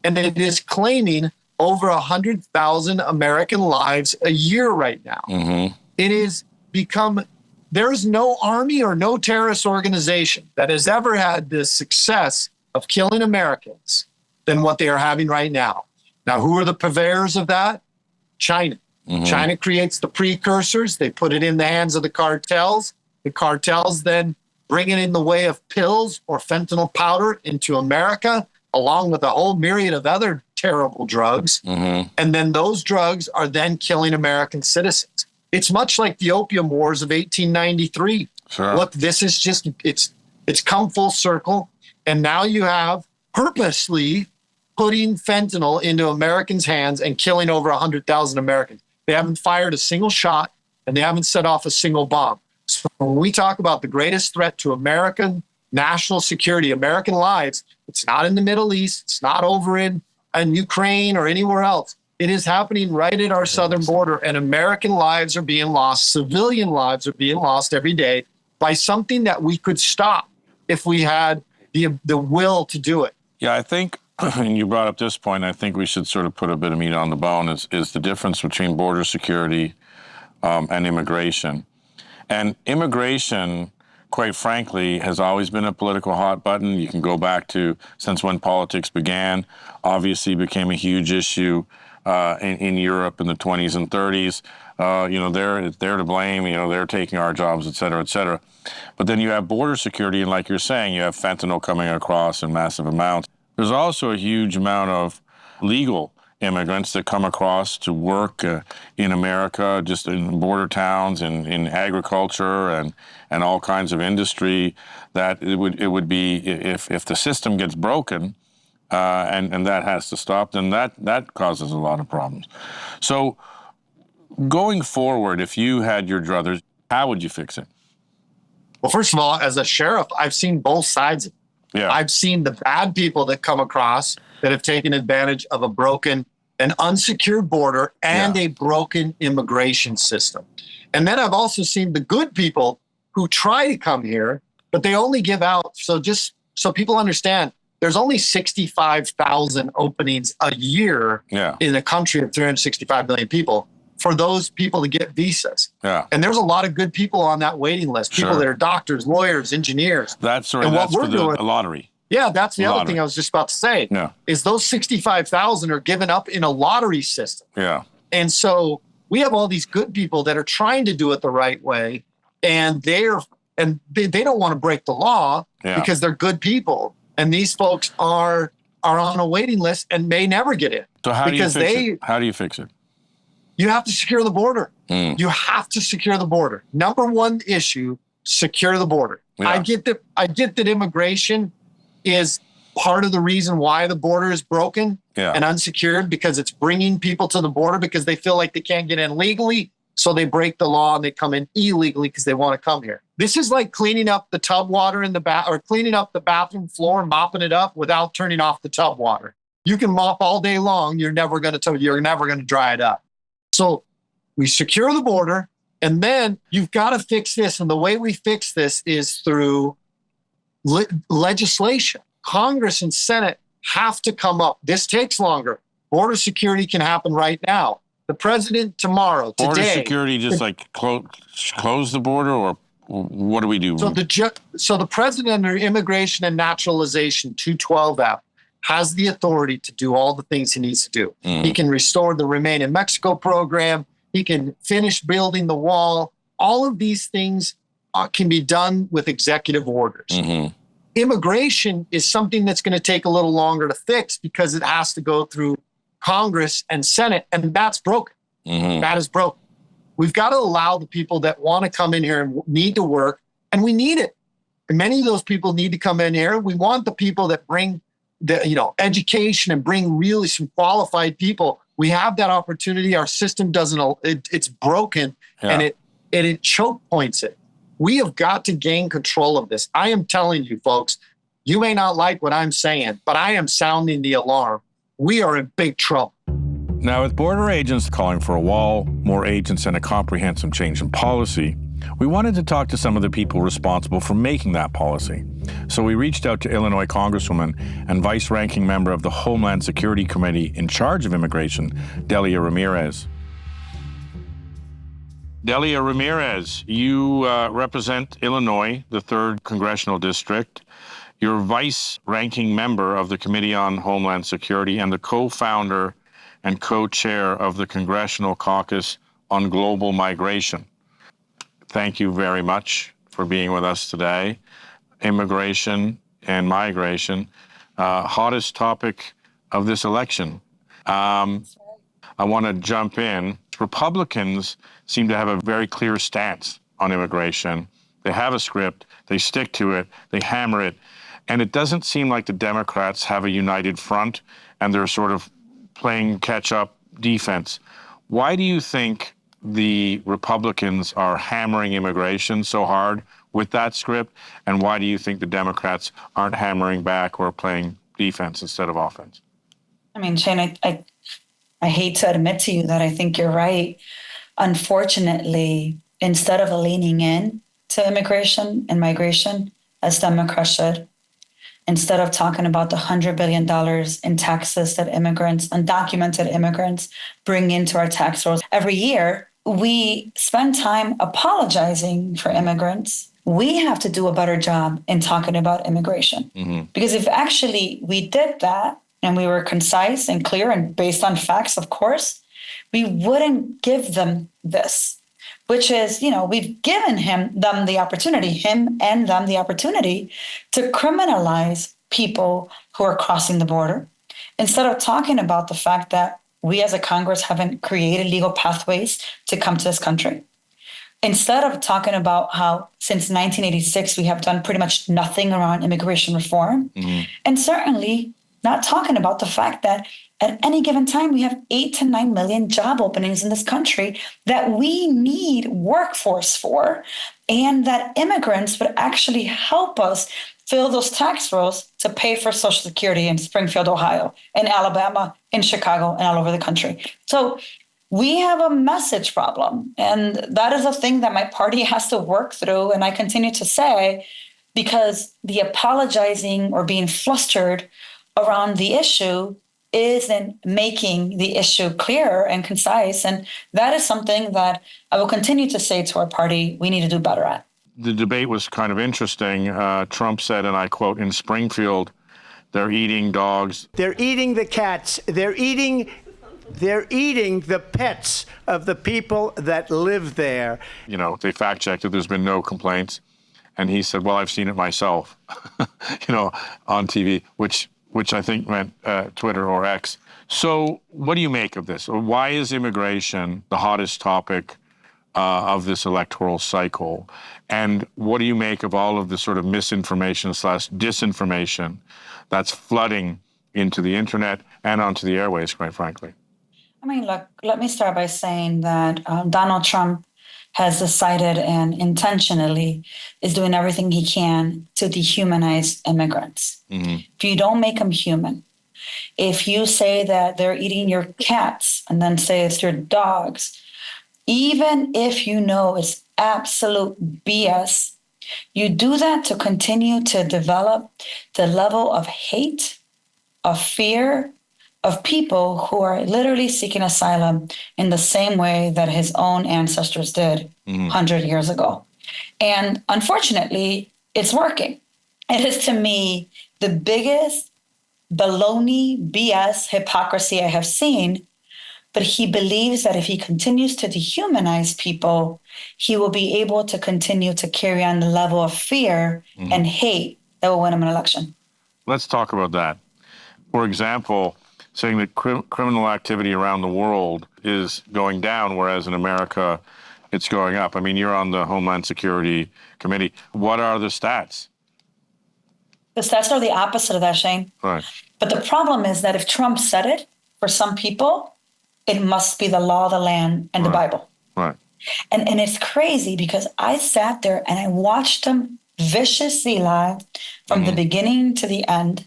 And it is claiming over 100,000 American lives a year right now. Mm-hmm. It is become, there's no army or no terrorist organization that has ever had the success of killing Americans than what they are having right now. Now, who are the purveyors of that? China. Mm-hmm. China creates the precursors. They put it in the hands of the cartels. The cartels then bring it in the way of pills or fentanyl powder into America, along with a whole myriad of other terrible drugs. Mm-hmm. And then those drugs are then killing American citizens. It's much like the opium wars of 1893. Sure. Look, this is just, it's come full circle. And now you have purposely putting fentanyl into Americans' hands and killing over 100,000 Americans. They haven't fired a single shot, and they haven't set off a single bomb. So when we talk about the greatest threat to American national security, American lives, it's not in the Middle East. It's not over in Ukraine or anywhere else. It is happening right at our southern border, and American lives are being lost. Civilian lives are being lost every day by something that we could stop if we had the will to do it. Yeah, I think, and you brought up this point, I think we should sort of put a bit of meat on the bone, is the difference between border security and immigration. And immigration, quite frankly, has always been a political hot button. You can go back to since when politics began, obviously became a huge issue in Europe in the 20s and 30s. They're to blame, they're taking our jobs, et cetera, et cetera. But then you have border security, and like you're saying, you have fentanyl coming across in massive amounts. There's also a huge amount of legal immigrants that come across to work in America, just in border towns and in agriculture and all kinds of industry, that it would be, if the system gets broken, and that has to stop, then that causes a lot of problems. So going forward, if you had your druthers, how would you fix it? Well, first of all, as a sheriff, I've seen both sides of it. Yeah. I've seen the bad people that come across that have taken advantage of an unsecured border and a broken immigration system. And then I've also seen the good people who try to come here, but they only give out. So just so people understand, there's only 65,000 openings a year in a country of 365 million people for those people to get visas. Yeah. And there's a lot of good people on that waiting list, people that are doctors, lawyers, engineers. That's for the lottery. Yeah, that's the other thing I was just about to say. Yeah. Is those 65,000 are given up in a lottery system. Yeah. And so we have all these good people that are trying to do it the right way, and they don't want to break the law because they're good people. And these folks are on a waiting list and may never get in. So how do you fix it? How do you fix it? You have to secure the border. Mm. You have to secure the border. Number one issue, secure the border. Yeah. I get that immigration is part of the reason why the border is broken and unsecured, because it's bringing people to the border because they feel like they can't get in legally. So they break the law and they come in illegally because they want to come here. This is like cleaning up the tub water in the or cleaning up the bathroom floor and mopping it up without turning off the tub water. You can mop all day long. You're never going to dry it up. So we secure the border, and then you've got to fix this. And the way we fix this is through legislation. Congress and Senate have to come up. This takes longer. Border security can happen right now. The president tomorrow, Border today. security, just like close the border or what do we do? So the president under Immigration and Naturalization 212F has the authority to do all the things he needs to do. He can restore the Remain in Mexico program. He can finish building the wall. All of these things can be done with executive orders. Immigration is something that's going to take a little longer to fix because it has to go through Congress and Senate, and that's broken. That is broken. We've got to allow the people that want to come in here and need to work, and we need it. And many of those people need to come in here. We want the people that bring the education and bring really some qualified people. We have that opportunity. Our system doesn't. It's broken, and it choke points it. We have got to gain control of this. I am telling you, folks, you may not like what I'm saying, but I am sounding the alarm. We are in big trouble. Now, with border agents calling for a wall, more agents, and a comprehensive change in policy, we wanted to talk to some of the people responsible for making that policy. So we reached out to Illinois Congresswoman and vice-ranking member of the Homeland Security Committee in charge of immigration, Delia Ramirez. Delia Ramirez, you represent Illinois, the 3rd Congressional District. You're vice-ranking member of the Committee on Homeland Security and the co-founder and co-chair of the Congressional Caucus on Global Migration. Thank you very much for being with us today. Immigration and migration, hottest topic of this election. I want to jump in. Republicans seem to have a very clear stance on immigration. They have a script, they stick to it, they hammer it, and it doesn't seem like the Democrats have a united front and they're sort of playing catch-up defense. Why do you think the Republicans are hammering immigration so hard with that script, and why do you think the Democrats aren't hammering back or playing defense instead of offense? I mean, Shane, I hate to admit to you that I think you're right. Unfortunately, instead of leaning in to immigration and migration, as Democrats should, instead of talking about the $100 billion in taxes that immigrants, undocumented immigrants, bring into our tax rolls every year, we spend time apologizing for immigrants. We have to do a better job in talking about immigration. Because if actually we did that and we were concise and clear and based on facts, of course, we wouldn't give them this, which is, we've given him the opportunity to criminalize people who are crossing the border, instead of talking about the fact that we as a Congress haven't created legal pathways to come to this country. Instead of talking about how since 1986, we have done pretty much nothing around immigration reform, and certainly not talking about the fact that at any given time, we have 8 to 9 million job openings in this country that we need workforce for, and that immigrants would actually help us fill those tax rolls to pay for Social Security in Springfield, Ohio, in Alabama, in Chicago, and all over the country. So we have a message problem, and that is a thing that my party has to work through, and I continue to say, because the apologizing or being flustered around the issue isn't making the issue clear and concise. And that is something that I will continue to say to our party, we need to do better at. The debate was kind of interesting. Trump said, and I quote, in Springfield, they're eating dogs. They're eating the cats. They're eating the pets of the people that live there. They fact-checked it. There's been no complaints. And he said, well, I've seen it myself, on TV, which I think meant Twitter or X. So what do you make of this? Why is immigration the hottest topic of this electoral cycle? And what do you make of all of the sort of misinformation / disinformation that's flooding into the internet and onto the airways, quite frankly? I mean, look, let me start by saying that Donald Trump has decided and intentionally is doing everything he can to dehumanize immigrants. If you don't make them human, if you say that they're eating your cats and then say it's your dogs, even if you know it's absolute BS, you do that to continue to develop the level of hate, of fear, of people who are literally seeking asylum in the same way that his own ancestors did 100 years ago. And unfortunately, it's working. It is, to me, the biggest baloney, BS, hypocrisy I have seen. But he believes that if he continues to dehumanize people, he will be able to continue to carry on the level of fear and hate that will win him an election. Let's talk about that. For example, saying that criminal activity around the world is going down, whereas in America, it's going up. I mean, you're on the Homeland Security Committee. What are the stats? The stats are the opposite of that, Shane. Right. But the problem is that if Trump said it, for some people, it must be the law of the land and the Bible. Right. And it's crazy because I sat there and I watched him viciously lie from the beginning to the end.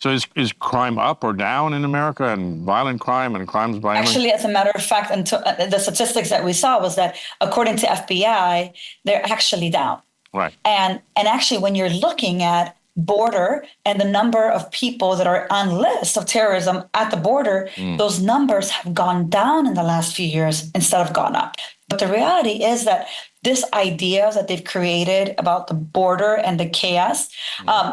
So is crime up or down in America, and violent crime and crimes by Actually, as a matter of fact, the statistics that we saw was that according to FBI, they're actually down. Right. And actually, when you're looking at border and the number of people that are on lists of terrorism at the border, those numbers have gone down in the last few years instead of gone up. But the reality is that this idea that they've created about the border and the chaos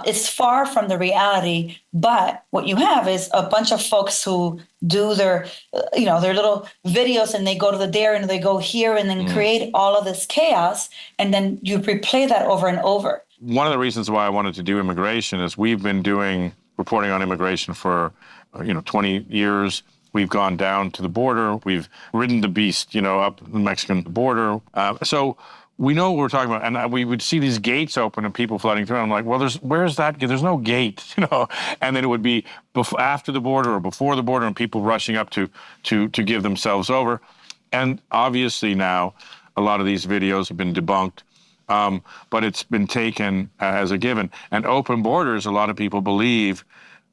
is far from the reality. But what you have is a bunch of folks who do their little videos, and they go to the there and they go here and then create all of this chaos. And then you replay that over and over. One of the reasons why I wanted to do immigration is we've been doing reporting on immigration for 20 years. We've gone down to the border. We've ridden the beast, up the Mexican border. So we know what we're talking about. And we would see these gates open and people flooding through. And I'm like, well, where's that? There's no gate, And then it would be after the border or before the border, and people rushing up to give themselves over. And obviously now a lot of these videos have been debunked. But it's been taken as a given. And open borders, a lot of people believe,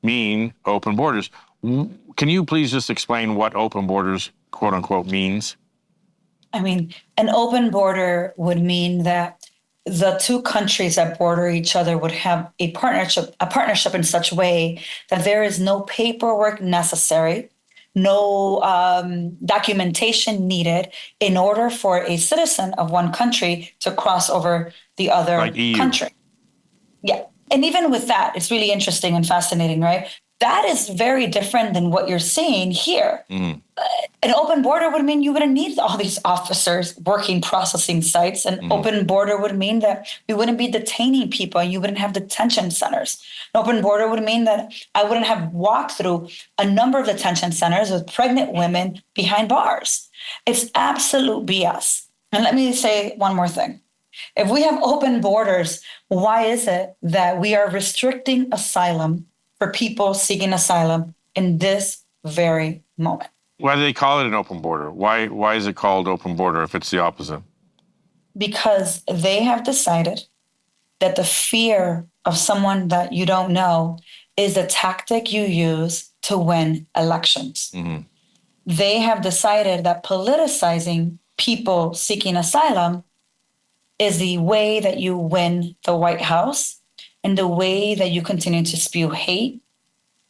mean open borders. Can you please just explain what open borders, quote unquote, means? I mean, an open border would mean that the two countries that border each other would have a partnership in such a way that there is no paperwork necessary, no documentation needed in order for a citizen of one country to cross over the other country. Yeah. And even with that, it's really interesting and fascinating, right? That is very different than what you're seeing here. An open border would mean you wouldn't need all these officers working processing sites. An open border would mean that we wouldn't be detaining people and you wouldn't have detention centers. An open border would mean that I wouldn't have walked through a number of detention centers with pregnant women behind bars. It's absolute BS. And let me say one more thing. If we have open borders, why is it that we are restricting asylum for people seeking asylum in this very moment? Why do they call it an open border? Why is it called open border if it's the opposite? Because they have decided that the fear of someone that you don't know is a tactic you use to win elections. They have decided that politicizing people seeking asylum is the way that you win the White House and the way that you continue to spew hate,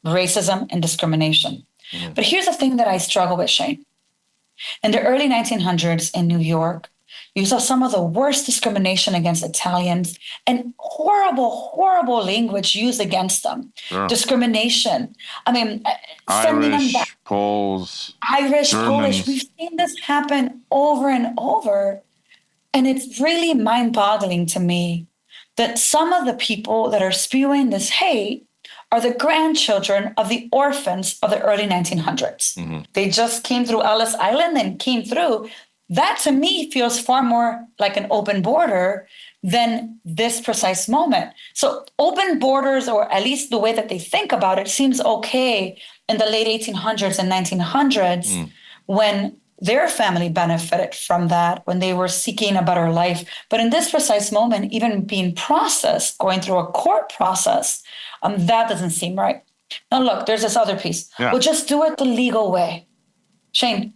racism, and discrimination. But here's the thing that I struggle with, Shane. In the early 1900s in New York, you saw some of the worst discrimination against Italians and horrible, horrible language used against them. Sure. Discrimination. I mean, sending them back. Poles, Irish, Germans. Polish. We've seen this happen over and over. And it's really mind-boggling to me that some of the people that are spewing this hate are the grandchildren of the orphans of the early 1900s. They just came through Ellis Island and came through. That, to me, feels far more like an open border than this precise moment. So open borders, or at least the way that they think about it, seems okay in the late 1800s and 1900s when their family benefited from that, when they were seeking a better life. But in this precise moment, even being processed, going through a court process, that doesn't seem right. Now, look, there's this other piece. Yeah. We'll just do it the legal way. Shane,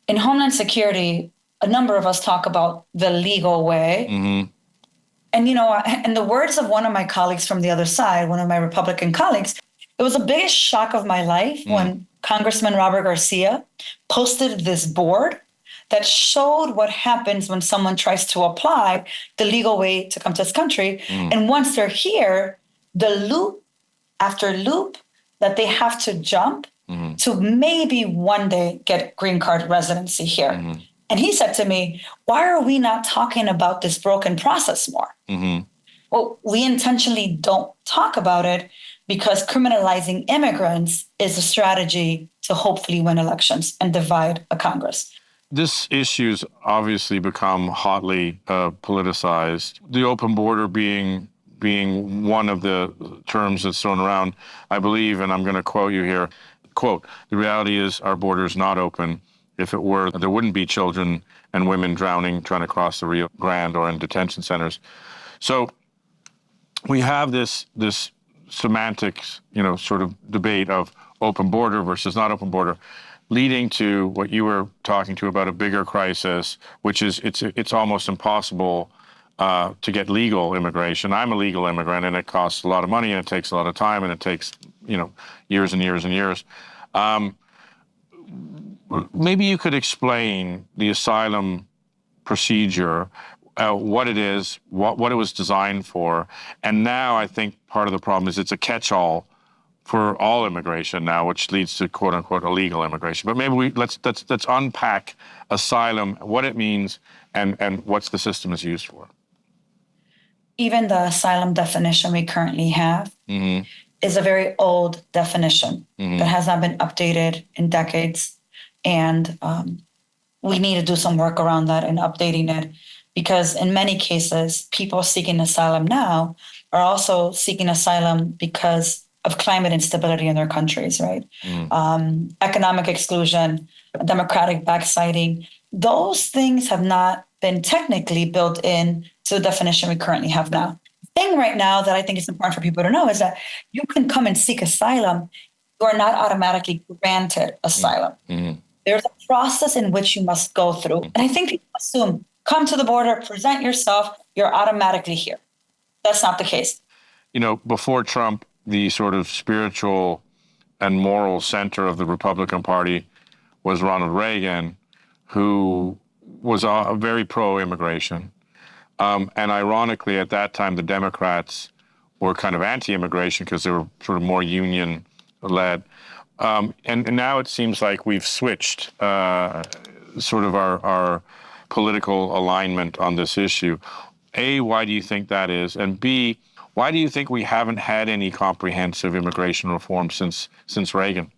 in Homeland Security, a number of us talk about the legal way. And, in the words of one of my colleagues from the other side, one of my Republican colleagues, it was the biggest shock of my life when Congressman Robert Garcia posted this board that showed what happens when someone tries to apply the legal way to come to this country. And once they're here, the loop after loop that they have to jump to maybe one day get green card residency here. And he said to me, why are we not talking about this broken process more? Well, we intentionally don't talk about it because criminalizing immigrants is a strategy to hopefully win elections and divide a Congress. This issue's obviously become hotly politicized. The open border being one of the terms that's thrown around, I believe, and I'm going to quote you here, quote, "The reality is our border is not open. If it were, there wouldn't be children and women drowning trying to cross the Rio Grande or in detention centers." So we have this semantics, sort of debate of open border versus not open border, leading to what you were talking to about a bigger crisis, which is it's almost impossible to get legal immigration. I'm a legal immigrant, and it costs a lot of money, and it takes a lot of time, and it takes years and years and years. Maybe you could explain the asylum procedure, what it is, what it was designed for, and now I think part of the problem is it's a catch-all for all immigration now, which leads to quote unquote illegal immigration. But maybe let's unpack asylum, what it means, and what the system is used for. Even the asylum definition we currently have is a very old definition that has not been updated in decades. And we need to do some work around that and updating it, because in many cases, people seeking asylum now are also seeking asylum because of climate instability in their countries, right? Economic exclusion, democratic backsliding, those things have not been technically built in to the definition we currently have now. The thing right now that I think is important for people to know is that you can come and seek asylum. You are not automatically granted asylum. There's a process in which you must go through. And I think people assume, come to the border, present yourself, you're automatically here. That's not the case. Before Trump, the sort of spiritual and moral center of the Republican Party was Ronald Reagan, who was very pro-immigration. And ironically, at that time, the Democrats were kind of anti-immigration because they were sort of more union-led. And now it seems like we've switched sort of our political alignment on this issue. A, why do you think that is? And B, why do you think we haven't had any comprehensive immigration reform since Reagan?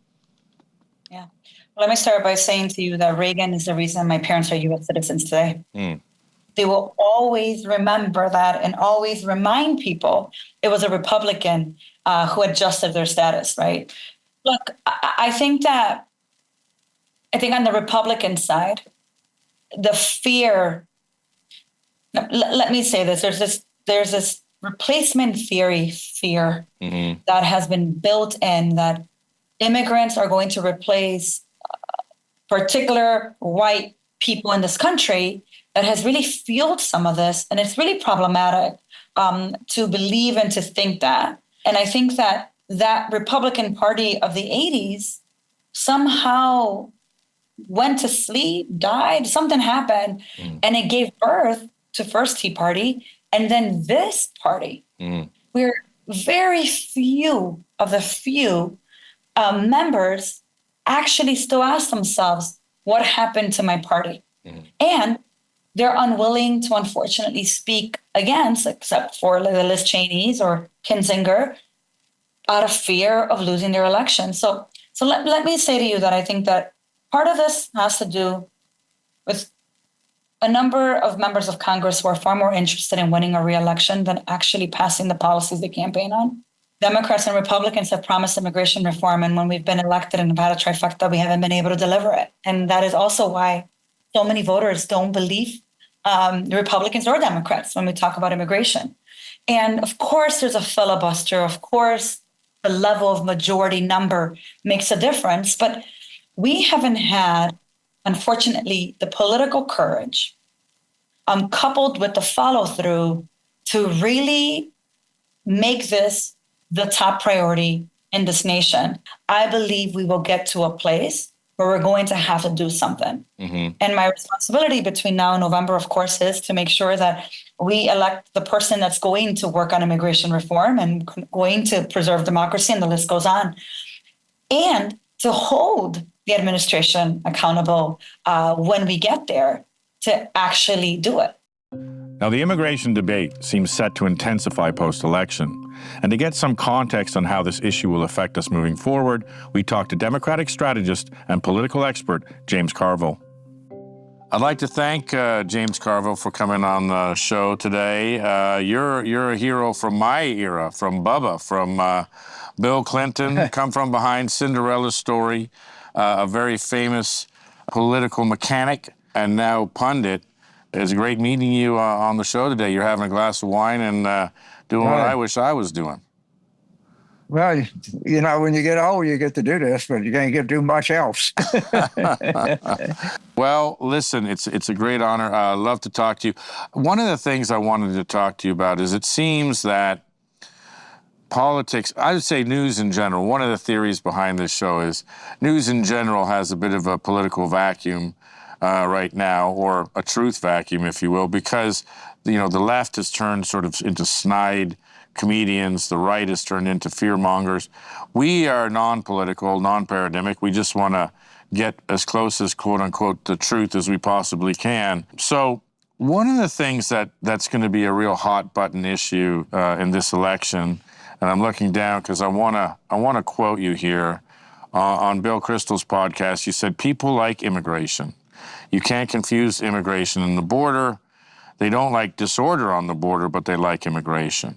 Yeah. Well, let me start by saying to you that Reagan is the reason my parents are U.S. citizens today. They will always remember that and always remind people it was a Republican who adjusted their status, right? Look, I think on the Republican side, the fear, let me say this, there's this replacement theory fear that has been built in that immigrants are going to replace particular white people in this country that has really fueled some of this. And it's really problematic to believe and to think that. And I think that Republican Party of the 80s somehow went to sleep, died, something happened, and it gave birth to first Tea Party and then this party. Where very few of the members actually still ask themselves, what happened to my party? And they're unwilling to, unfortunately, speak against, except for the Liz Cheneys or Kinzinger, out of fear of losing their election. So let me say to you that I think that part of this has to do with a number of members of Congress who are far more interested in winning a re-election than actually passing the policies they campaign on. Democrats and Republicans have promised immigration reform, and when we've been elected and have had a trifecta, we haven't been able to deliver it. And that is also why so many voters don't believe Republicans or Democrats when we talk about immigration. And of course, there's a filibuster. Of course, the level of majority number makes a difference. But we haven't had, unfortunately, the political courage coupled with the follow through to really make this the top priority in this nation. I believe we will get to a place where we're going to have to do something. Mm-hmm. And my responsibility between now and November, of course, is to make sure that we elect the person that's going to work on immigration reform and going to preserve democracy, and the list goes on. And to hold the administration accountable when we get there to actually do it. Now, the immigration debate seems set to intensify post-election. And to get some context on how this issue will affect us moving forward, we talked to Democratic strategist and political expert James Carville. I'd like to thank James Carville for coming on the show today. You're a hero from my era, from Bubba, from Bill Clinton, come from behind Cinderella's story, a very famous political mechanic and now pundit. It's great meeting you on the show today. You're having a glass of wine and doing what I wish I was doing. Well, you know, when you get old, you get to do this, but you can't get to do much else. Well, listen, it's a great honor. I'd love to talk to you. One of the things I wanted to talk to you about is it seems that politics, I would say news in general, one of the theories behind this show is news in general has a bit of a political vacuum right now, or a truth vacuum, if you will, because, you know, the left has turned sort of into snide comedians, the right has turned into fear-mongers. We are non-political, non-paradigmic. We just want to get as close as, quote-unquote, the truth as we possibly can. So one of the things that's going to be a real hot-button issue in this election, and I'm looking down because I want to quote you here, on Bill Kristol's podcast, you said, people like immigration. You can't confuse immigration and the border. They don't like disorder on the border, but they like immigration.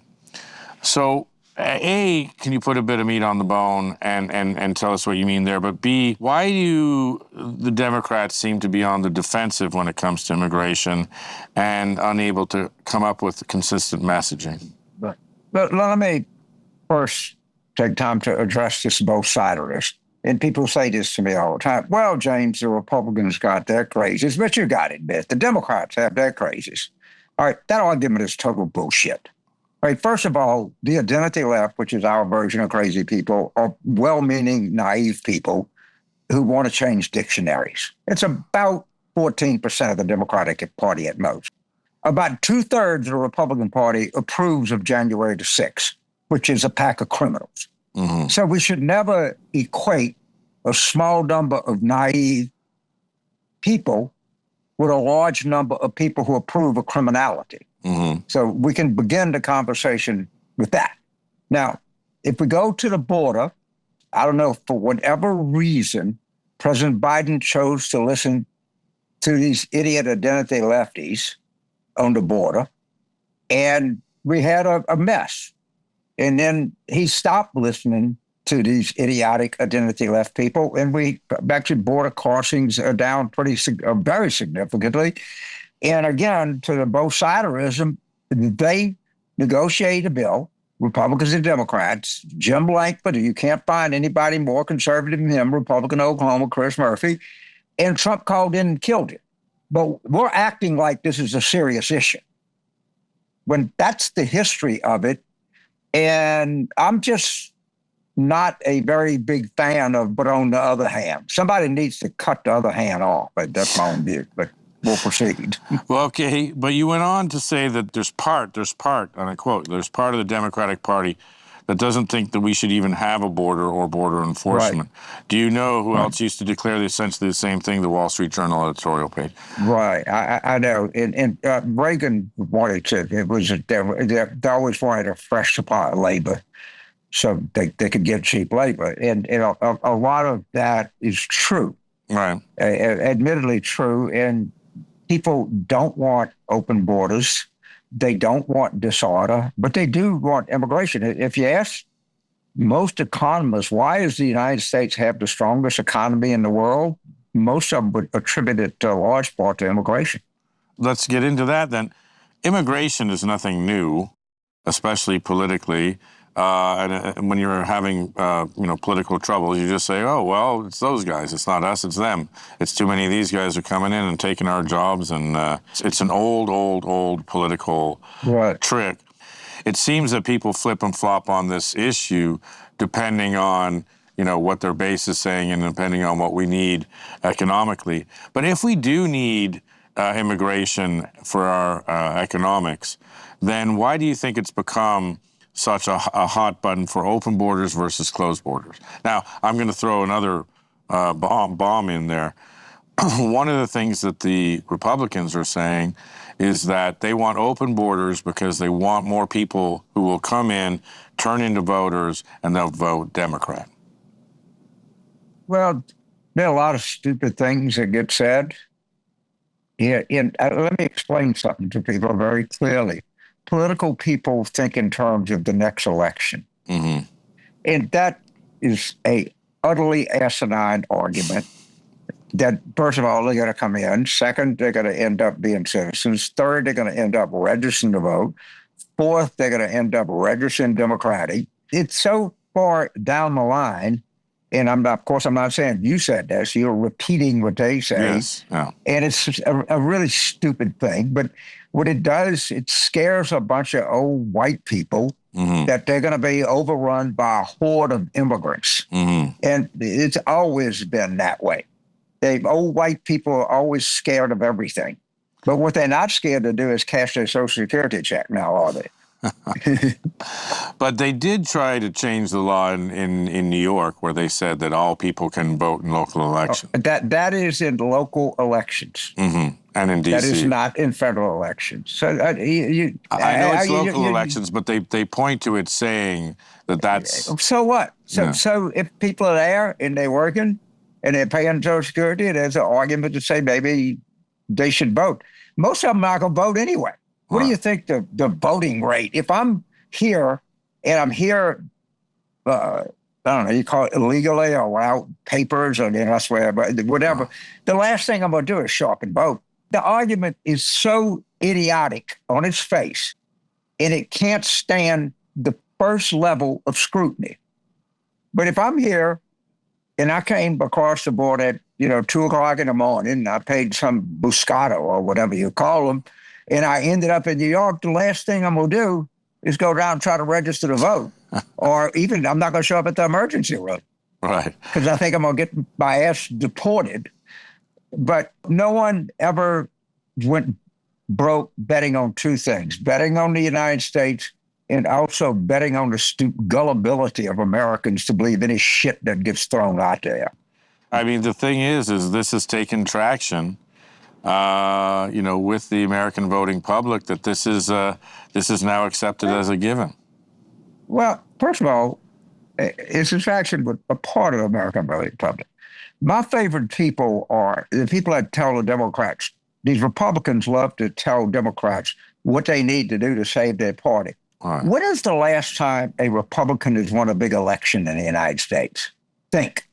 So, A, can you put a bit of meat on the bone and tell us what you mean there? But B, why do the Democrats seem to be on the defensive when it comes to immigration and unable to come up with consistent messaging? But let me first take time to address this both sides of this. And people say this to me all the time. Well, James, the Republicans got their crazies, but you got to admit, the Democrats have their crazies. All right, that argument is total bullshit. All right, first of all, the identity left, which is our version of crazy people, are well-meaning, naive people who want to change dictionaries. It's about 14% of the Democratic Party at most. About 2/3 of the Republican Party approves of January the 6th, which is a pack of criminals. Mm-hmm. So we should never equate a small number of naive people with a large number of people who approve of criminality. Mm-hmm. So we can begin the conversation with that. Now, if we go to the border, I don't know, for whatever reason, President Biden chose to listen to these idiot identity lefties on the border, and we had a mess. And then he stopped listening to these idiotic identity left people, and we actually border crossings are down very significantly. And again, to the both siderism, they negotiated a bill, Republicans and Democrats. Jim Lankford, you can't find anybody more conservative than him, Republican Oklahoma, Chris Murphy, and Trump called in and killed it. But we're acting like this is a serious issue, when that's the history of it. And I'm just not a very big fan of, but on the other hand, somebody needs to cut the other hand off. But that's my own view, but we'll proceed. Well, okay, but you went on to say that there's part, and I quote, there's part of the Democratic Party that doesn't think that we should even have a border or border enforcement. Right. Do you know who else used to declare essentially the same thing, the Wall Street Journal editorial page? Right, I know. And Reagan wanted to, they always wanted a fresh supply of labor so they could get cheap labor. And a lot of that is true. Right. Admittedly true. And people don't want open borders. They don't want disorder, but they do want immigration. If you ask most economists, why does the United States have the strongest economy in the world? Most of them would attribute it to a large part to immigration. Let's get into that then. Immigration is nothing new, especially politically. And when you're having, political troubles, you just say, oh, well, it's those guys. It's not us, it's them. It's too many of these guys are coming in and taking our jobs. And it's an old political trick. It seems that people flip and flop on this issue depending on what their base is saying and depending on what we need economically. But if we do need immigration for our economics, then why do you think it's become such a hot button for open borders versus closed borders? Now, I'm going to throw another bomb in there. One of the things that the Republicans are saying is that they want open borders because they want more people who will come in, turn into voters, and they'll vote Democrat. Well, there are a lot of stupid things that get said. Yeah, let me explain something to people very clearly. Political people think in terms of the next election. Mm-hmm. And that is a utterly asinine argument. That, first of all, they're going to come in. Second, they're going to end up being citizens. Third, they're going to end up registering to vote. Fourth, they're going to end up registering Democratic. It's so far down the line, and of course, I'm not saying you said this. You're repeating what they say. Yes. Yeah. And it's a really stupid thing. But what it does, it scares a bunch of old white people that they're going to be overrun by a horde of immigrants. Mm-hmm. And it's always been that way. Old white people are always scared of everything. But what they're not scared to do is cash their Social Security check now, are they? But they did try to change the law in New York where they said that all people can vote in local elections. That is in local elections. Mm-hmm. And in D.C. That is not in federal elections. So I know it's local elections, but they point to it saying that's... So what? So if people are there and they're working and they're paying Social Security, there's an argument to say maybe they should vote. Most of them are going to vote anyway. What do you think the voting rate? If I'm here and I'm here, I don't know, you call it illegally or without papers or elsewhere, but whatever, the last thing I'm going to do is show up and vote. The argument is so idiotic on its face, and it can't stand the first level of scrutiny. But if I'm here and I came across the border at 2 o'clock in the morning, and I paid some Buscato or whatever you call them, and I ended up in New York, the last thing I'm going to do is go down and try to register to vote. Or even I'm not going to show up at the emergency room. Right. Because I think I'm going to get my ass deported. But no one ever went broke betting on two things, betting on the United States and also betting on the gullibility of Americans to believe any shit that gets thrown out there. I mean, the thing is this has taken traction, with the American voting public, that this is now accepted as a given. Well, first of all, it's a traction with a part of the American voting public. My favorite people are the people that tell the Democrats. These Republicans love to tell Democrats what they need to do to save their party. Right. When is the last time a Republican has won a big election in the United States? Think.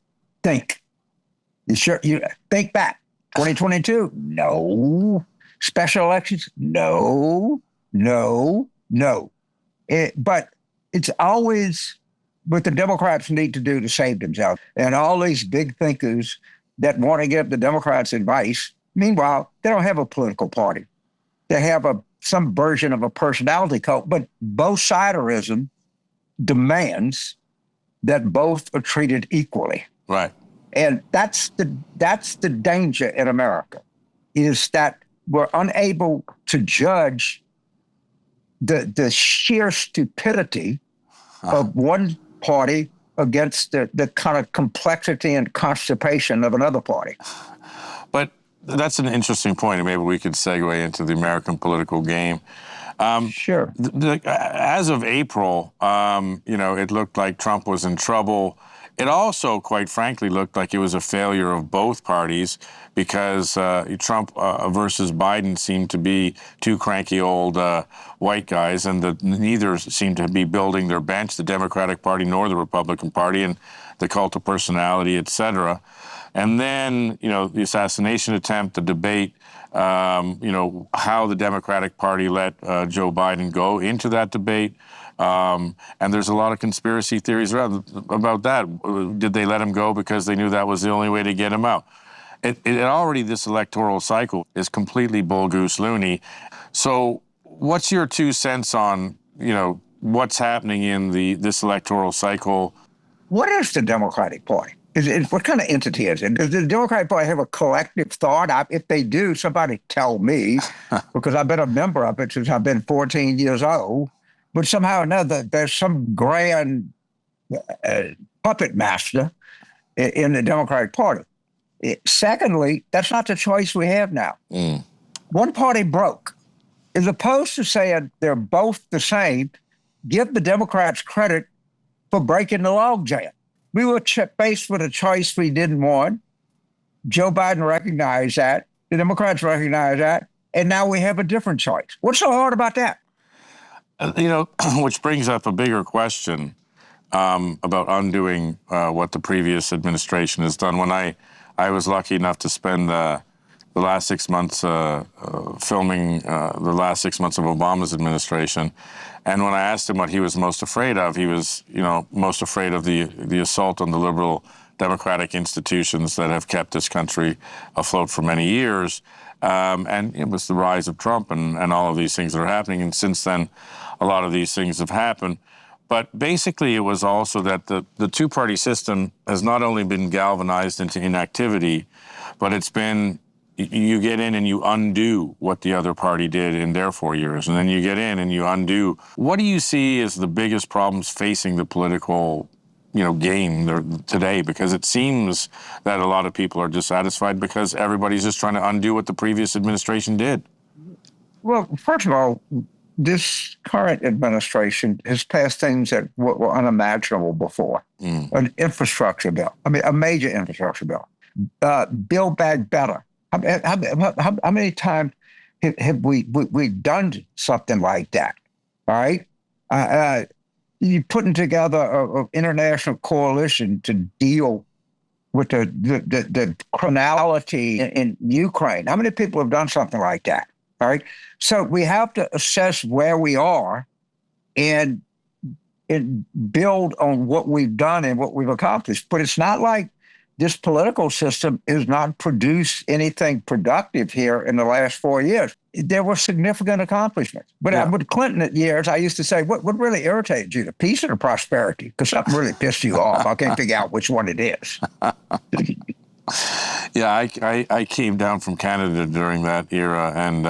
You think back. 2022? No. Special elections? No. But it's always what the Democrats need to do to save themselves. And all these big thinkers that want to give the Democrats advice, meanwhile, they don't have a political party. They have some version of a personality cult, but both-siderism demands that both are treated equally. Right. And that's the danger in America, is that we're unable to judge the sheer stupidity of one party against the kind of complexity and constipation of another party. But that's an interesting point, and maybe we could segue into the American political game. Sure. As of April, it looked like Trump was in trouble. It also, quite frankly, looked like it was a failure of both parties because Trump versus Biden seemed to be two cranky old white guys, and neither seemed to be building their bench, the Democratic Party nor the Republican Party, and the cult of personality, et cetera. And then, the assassination attempt, the debate, how the Democratic Party let Joe Biden go into that debate. And there's a lot of conspiracy theories about that. Did they let him go because they knew that was the only way to get him out? Already this electoral cycle is completely bull goose loony. So what's your 2 cents on, what's happening in this electoral cycle what is the Democratic Party? What kind of entity is it? Does the Democratic Party have a collective thought? If they do, somebody tell me, because I've been a member of it since I've been 14 years old. But somehow or another, there's some grand puppet master in the Democratic Party. Secondly, that's not the choice we have now. One party broke. As opposed to saying they're both the same, give the Democrats credit for breaking the logjam. We were faced with a choice we didn't want. Joe Biden recognized that. The Democrats recognized that. And now we have a different choice. What's so hard about that? Which brings up a bigger question about undoing what the previous administration has done. When I was lucky enough to spend the last 6 months filming the last 6 months of Obama's administration, and when I asked him what he was most afraid of, he was, most afraid of the assault on the liberal democratic institutions that have kept this country afloat for many years. And it was the rise of Trump and all of these things that are happening. And since then, a lot of these things have happened. But basically, it was also that the two-party system has not only been galvanized into inactivity, but it's been, you get in and you undo what the other party did in their 4 years. And then you get in and you undo. What do you see as the biggest problems facing the political game today? Because it seems that a lot of people are dissatisfied because everybody's just trying to undo what the previous administration did. Well, first of all, this current administration has passed things that were unimaginable before. An infrastructure bill, a major infrastructure bill. Build Back Better. How many times have we done something like that? All right? You're putting together an international coalition to deal with the criminality in Ukraine. How many people have done something like that? All right. So we have to assess where we are and build on what we've done and what we've accomplished. But it's not like this political system has not produced anything productive here in the last 4 years. There were significant accomplishments. But with Clinton years, I used to say, what really irritated you, the peace or the prosperity? Because something really pissed you off. I can't figure out which one it is. Yeah, I came down from Canada during that era, and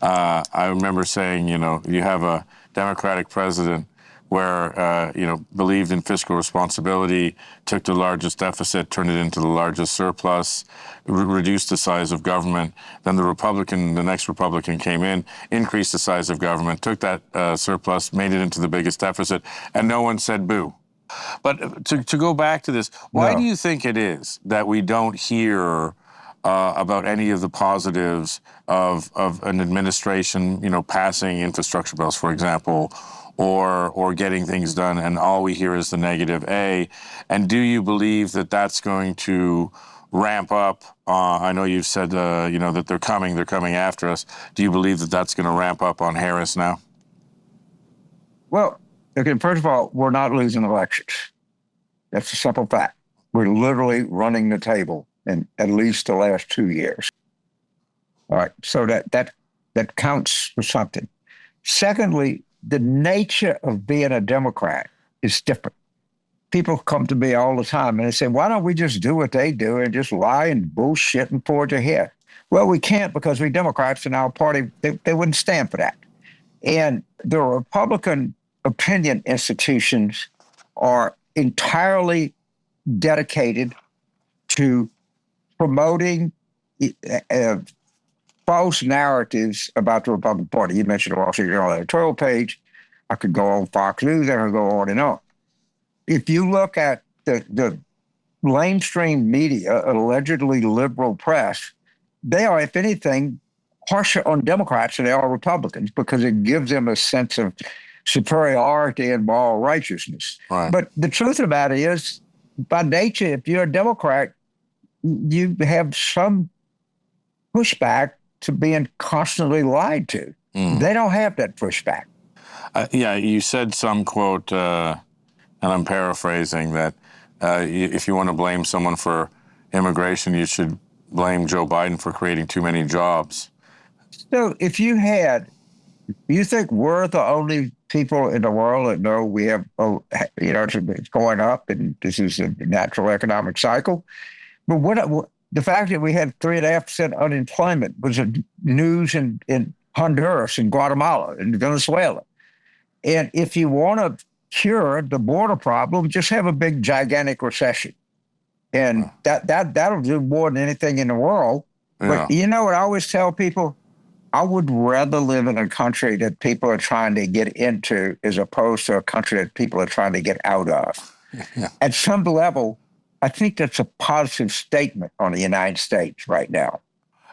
I remember saying, you have a Democratic president where, believed in fiscal responsibility, took the largest deficit, turned it into the largest surplus, reduced the size of government. Then the next Republican came in, increased the size of government, took that surplus, made it into the biggest deficit, and no one said boo. But to go back to this, why do you think it is that we don't hear about any of the positives of an administration, passing infrastructure bills, for example, or getting things done, and all we hear is the negative A? And do you believe that that's going to ramp up? I know you've said, that they're coming after us. Do you believe that that's going to ramp up on Harris now? Well, okay, first of all, we're not losing elections. That's a simple fact. We're literally running the table in at least the last 2 years. All right, so that counts for something. Secondly, the nature of being a Democrat is different. People come to me all the time and they say, why don't we just do what they do and just lie and bullshit and forge ahead? Well, we can't, because we Democrats in our party, they wouldn't stand for that. And the Republican opinion institutions are entirely dedicated to promoting false narratives about the Republican Party. You mentioned the Wall Street Journal editorial page. I could go on Fox News. I could go on and on. If you look at the mainstream media, allegedly liberal press, they are, if anything, harsher on Democrats than they are Republicans, because it gives them a sense of superiority and moral righteousness. Right. But the truth of the matter is, by nature, if you're a Democrat, you have some pushback to being constantly lied to. They don't have that pushback. You said some quote, and I'm paraphrasing, that if you want to blame someone for immigration, you should blame Joe Biden for creating too many jobs. So if you think we're the only people in the world that know we have, it's going up and this is a natural economic cycle. But the fact that we had 3.5% unemployment was news in Honduras and Guatemala and Venezuela. And if you want to cure the border problem, just have a big, gigantic recession. And that'll do more than anything in the world. But you know what I always tell people? I would rather live in a country that people are trying to get into as opposed to a country that people are trying to get out of. Yeah. At some level, I think that's a positive statement on the United States right now.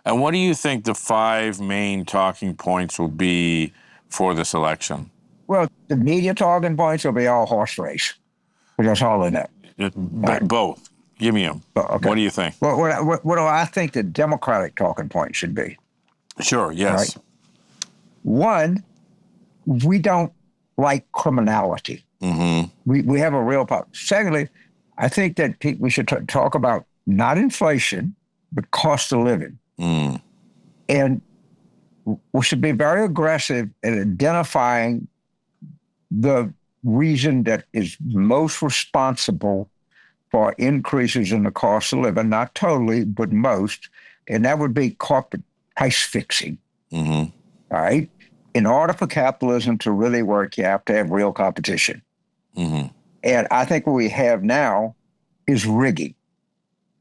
And what do you think the 5 main talking points will be for this election? Well, the media talking points will be all horse race. That's all in it. Both. Give me them. Okay. What do you think? Well, what do I think the Democratic talking point should be? Sure, yes. Right? One, we don't like criminality. Mm-hmm. We have a real problem. Secondly, I think that we should talk about not inflation, but cost of living. Mm. And we should be very aggressive in identifying the reason that is most responsible for increases in the cost of living, not totally, but most, and that would be corporate price fixing. Mm-hmm. All right? In order for capitalism to really work, you have to have real competition. Mm-hmm. And I think what we have now is rigging.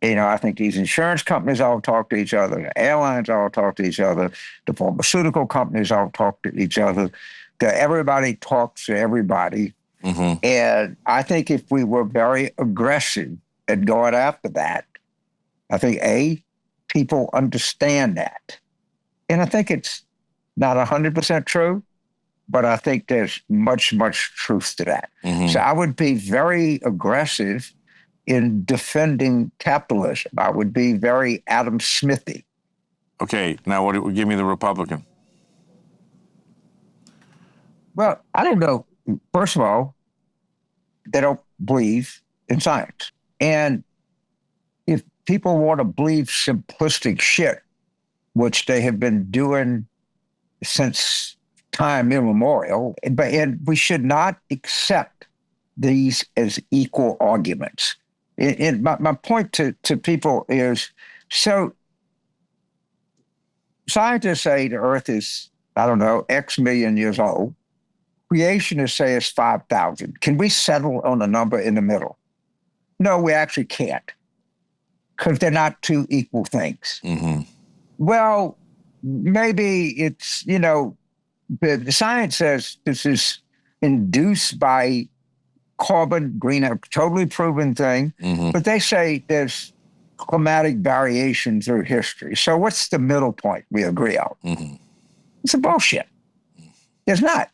I think these insurance companies all talk to each other, the airlines all talk to each other, the pharmaceutical companies all talk to each other, everybody talks to everybody. Mm-hmm. And I think if we were very aggressive at going after that, I think, people understand that. And I think it's not 100% true, but I think there's much, much truth to that. Mm-hmm. So I would be very aggressive in defending capitalism. I would be very Adam Smithy. Okay, now give me the Republican. Well, I don't know. First of all, they don't believe in science. And if people want to believe simplistic shit, which they have been doing since time immemorial, and we should not accept these as equal arguments. And my point to people is, so scientists say the Earth is, I don't know, X million years old. Creationists say it's 5,000. Can we settle on a number in the middle? No, we actually can't, because they're not two equal things. Mm-hmm. Well, maybe it's, the science says this is induced by carbon, greenhouse, totally proven thing. Mm-hmm. But they say there's climatic variation through history. So what's the middle point we agree on? Mm-hmm. It's a bullshit. There's not.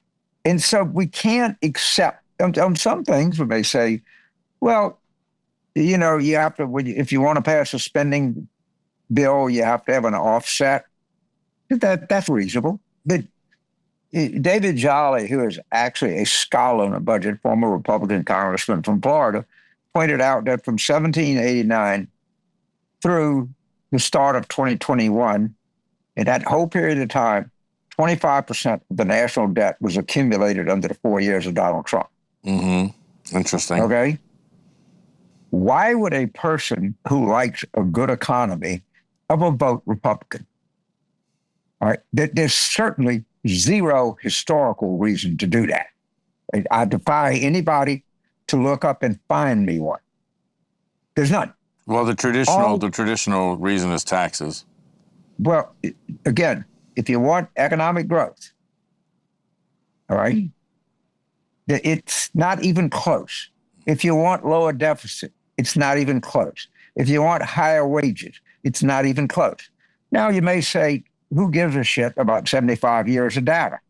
And so we can't accept, on some things, we may say, well, you have to, if you want to pass a spending bill, you have to have an offset. That's reasonable. But David Jolly, who is actually a scholar on the budget, former Republican congressman from Florida, pointed out that from 1789 through the start of 2021, in that whole period of time, 25% of the national debt was accumulated under the 4 years of Donald Trump. Mm-hmm. Interesting. Okay? Why would a person who likes a good economy ever vote Republican? All right? There's certainly zero historical reason to do that. I defy anybody to look up and find me one. There's none. Well, the traditional reason is taxes. Well, again, if you want economic growth, all right, it's not even close. If you want lower deficit, it's not even close. If you want higher wages, it's not even close. Now, you may say, who gives a shit about 75 years of data?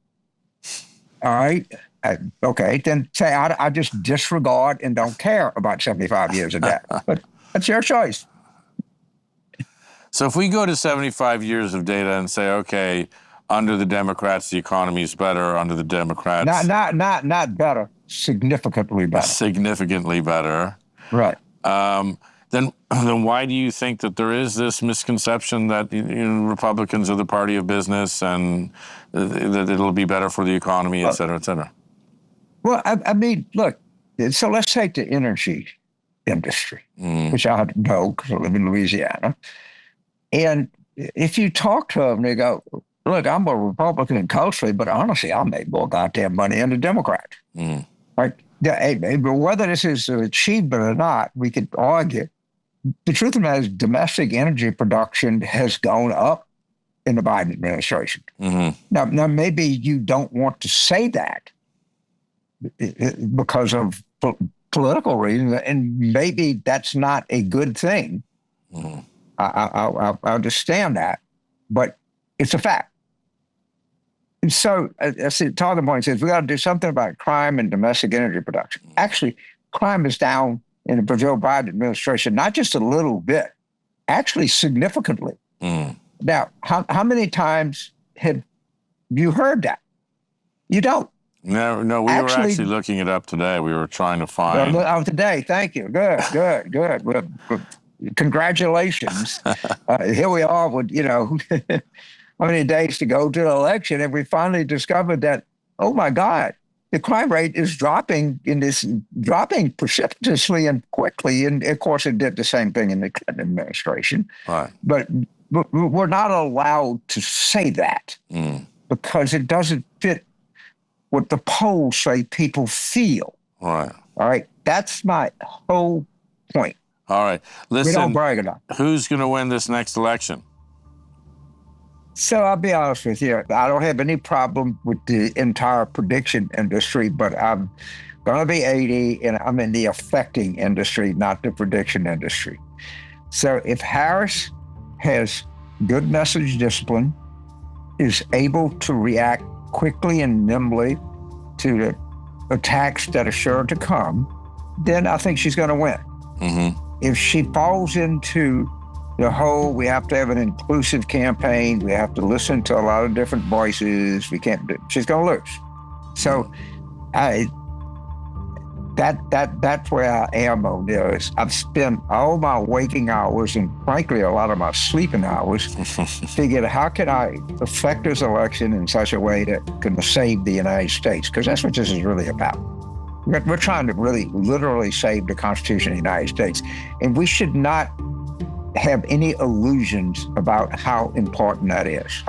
All right. Okay, then say I just disregard and don't care about 75 years of data. But that's your choice. So if we go to 75 years of data and say, okay, under the Democrats, the economy is better. Under the Democrats, not better, significantly better. Significantly better. Right. Then why do you think that there is this misconception that Republicans are the party of business and that it'll be better for the economy, et cetera, et cetera? Well, I mean, look, so let's take the energy industry, which I know because I live in Louisiana. And if you talk to them, they go, look, I'm a Republican culturally, but honestly, I make more goddamn money than a Democrat. Right? Whether this is an achievement or not, we could argue. The truth of the matter is domestic energy production has gone up in the Biden administration. Now, maybe you don't want to say that because of political reasons, and maybe that's not a good thing. I understand that, but it's a fact. And so, as the talking point says, we got to do something about crime and domestic energy production. Actually, crime is down in the Joe Biden administration, not just a little bit, actually significantly. Now, how many times have you heard that? You don't. No, we were actually looking it up today. We were trying to find. Today, thank you. Good. Well, congratulations. Here we are with, how many days to go to the election, and we finally discovered that, oh my God, the crime rate is dropping precipitously and quickly. And of course, it did the same thing in the Clinton administration. Right. But we're not allowed to say that because it doesn't fit what the polls say people feel. Right. All right. That's my whole point. All right. Listen, we don't brag enough. Who's going to win this next election? So I'll be honest with you. I don't have any problem with the entire prediction industry, but I'm going to be 80 and I'm in the affecting industry, not the prediction industry. So if Harris has good message discipline, is able to react quickly and nimbly to the attacks that are sure to come, then I think she's going to win. If she falls into the whole, we have to have an inclusive campaign, we have to listen to a lot of different voices, she's going to lose. So that's where I am on this. I've spent all my waking hours and frankly a lot of my sleeping hours figuring how can I affect this election in such a way that can save the United States, because that's what this is really about. We're trying to really literally save the Constitution of the United States, and we should not have any illusions about how important that is.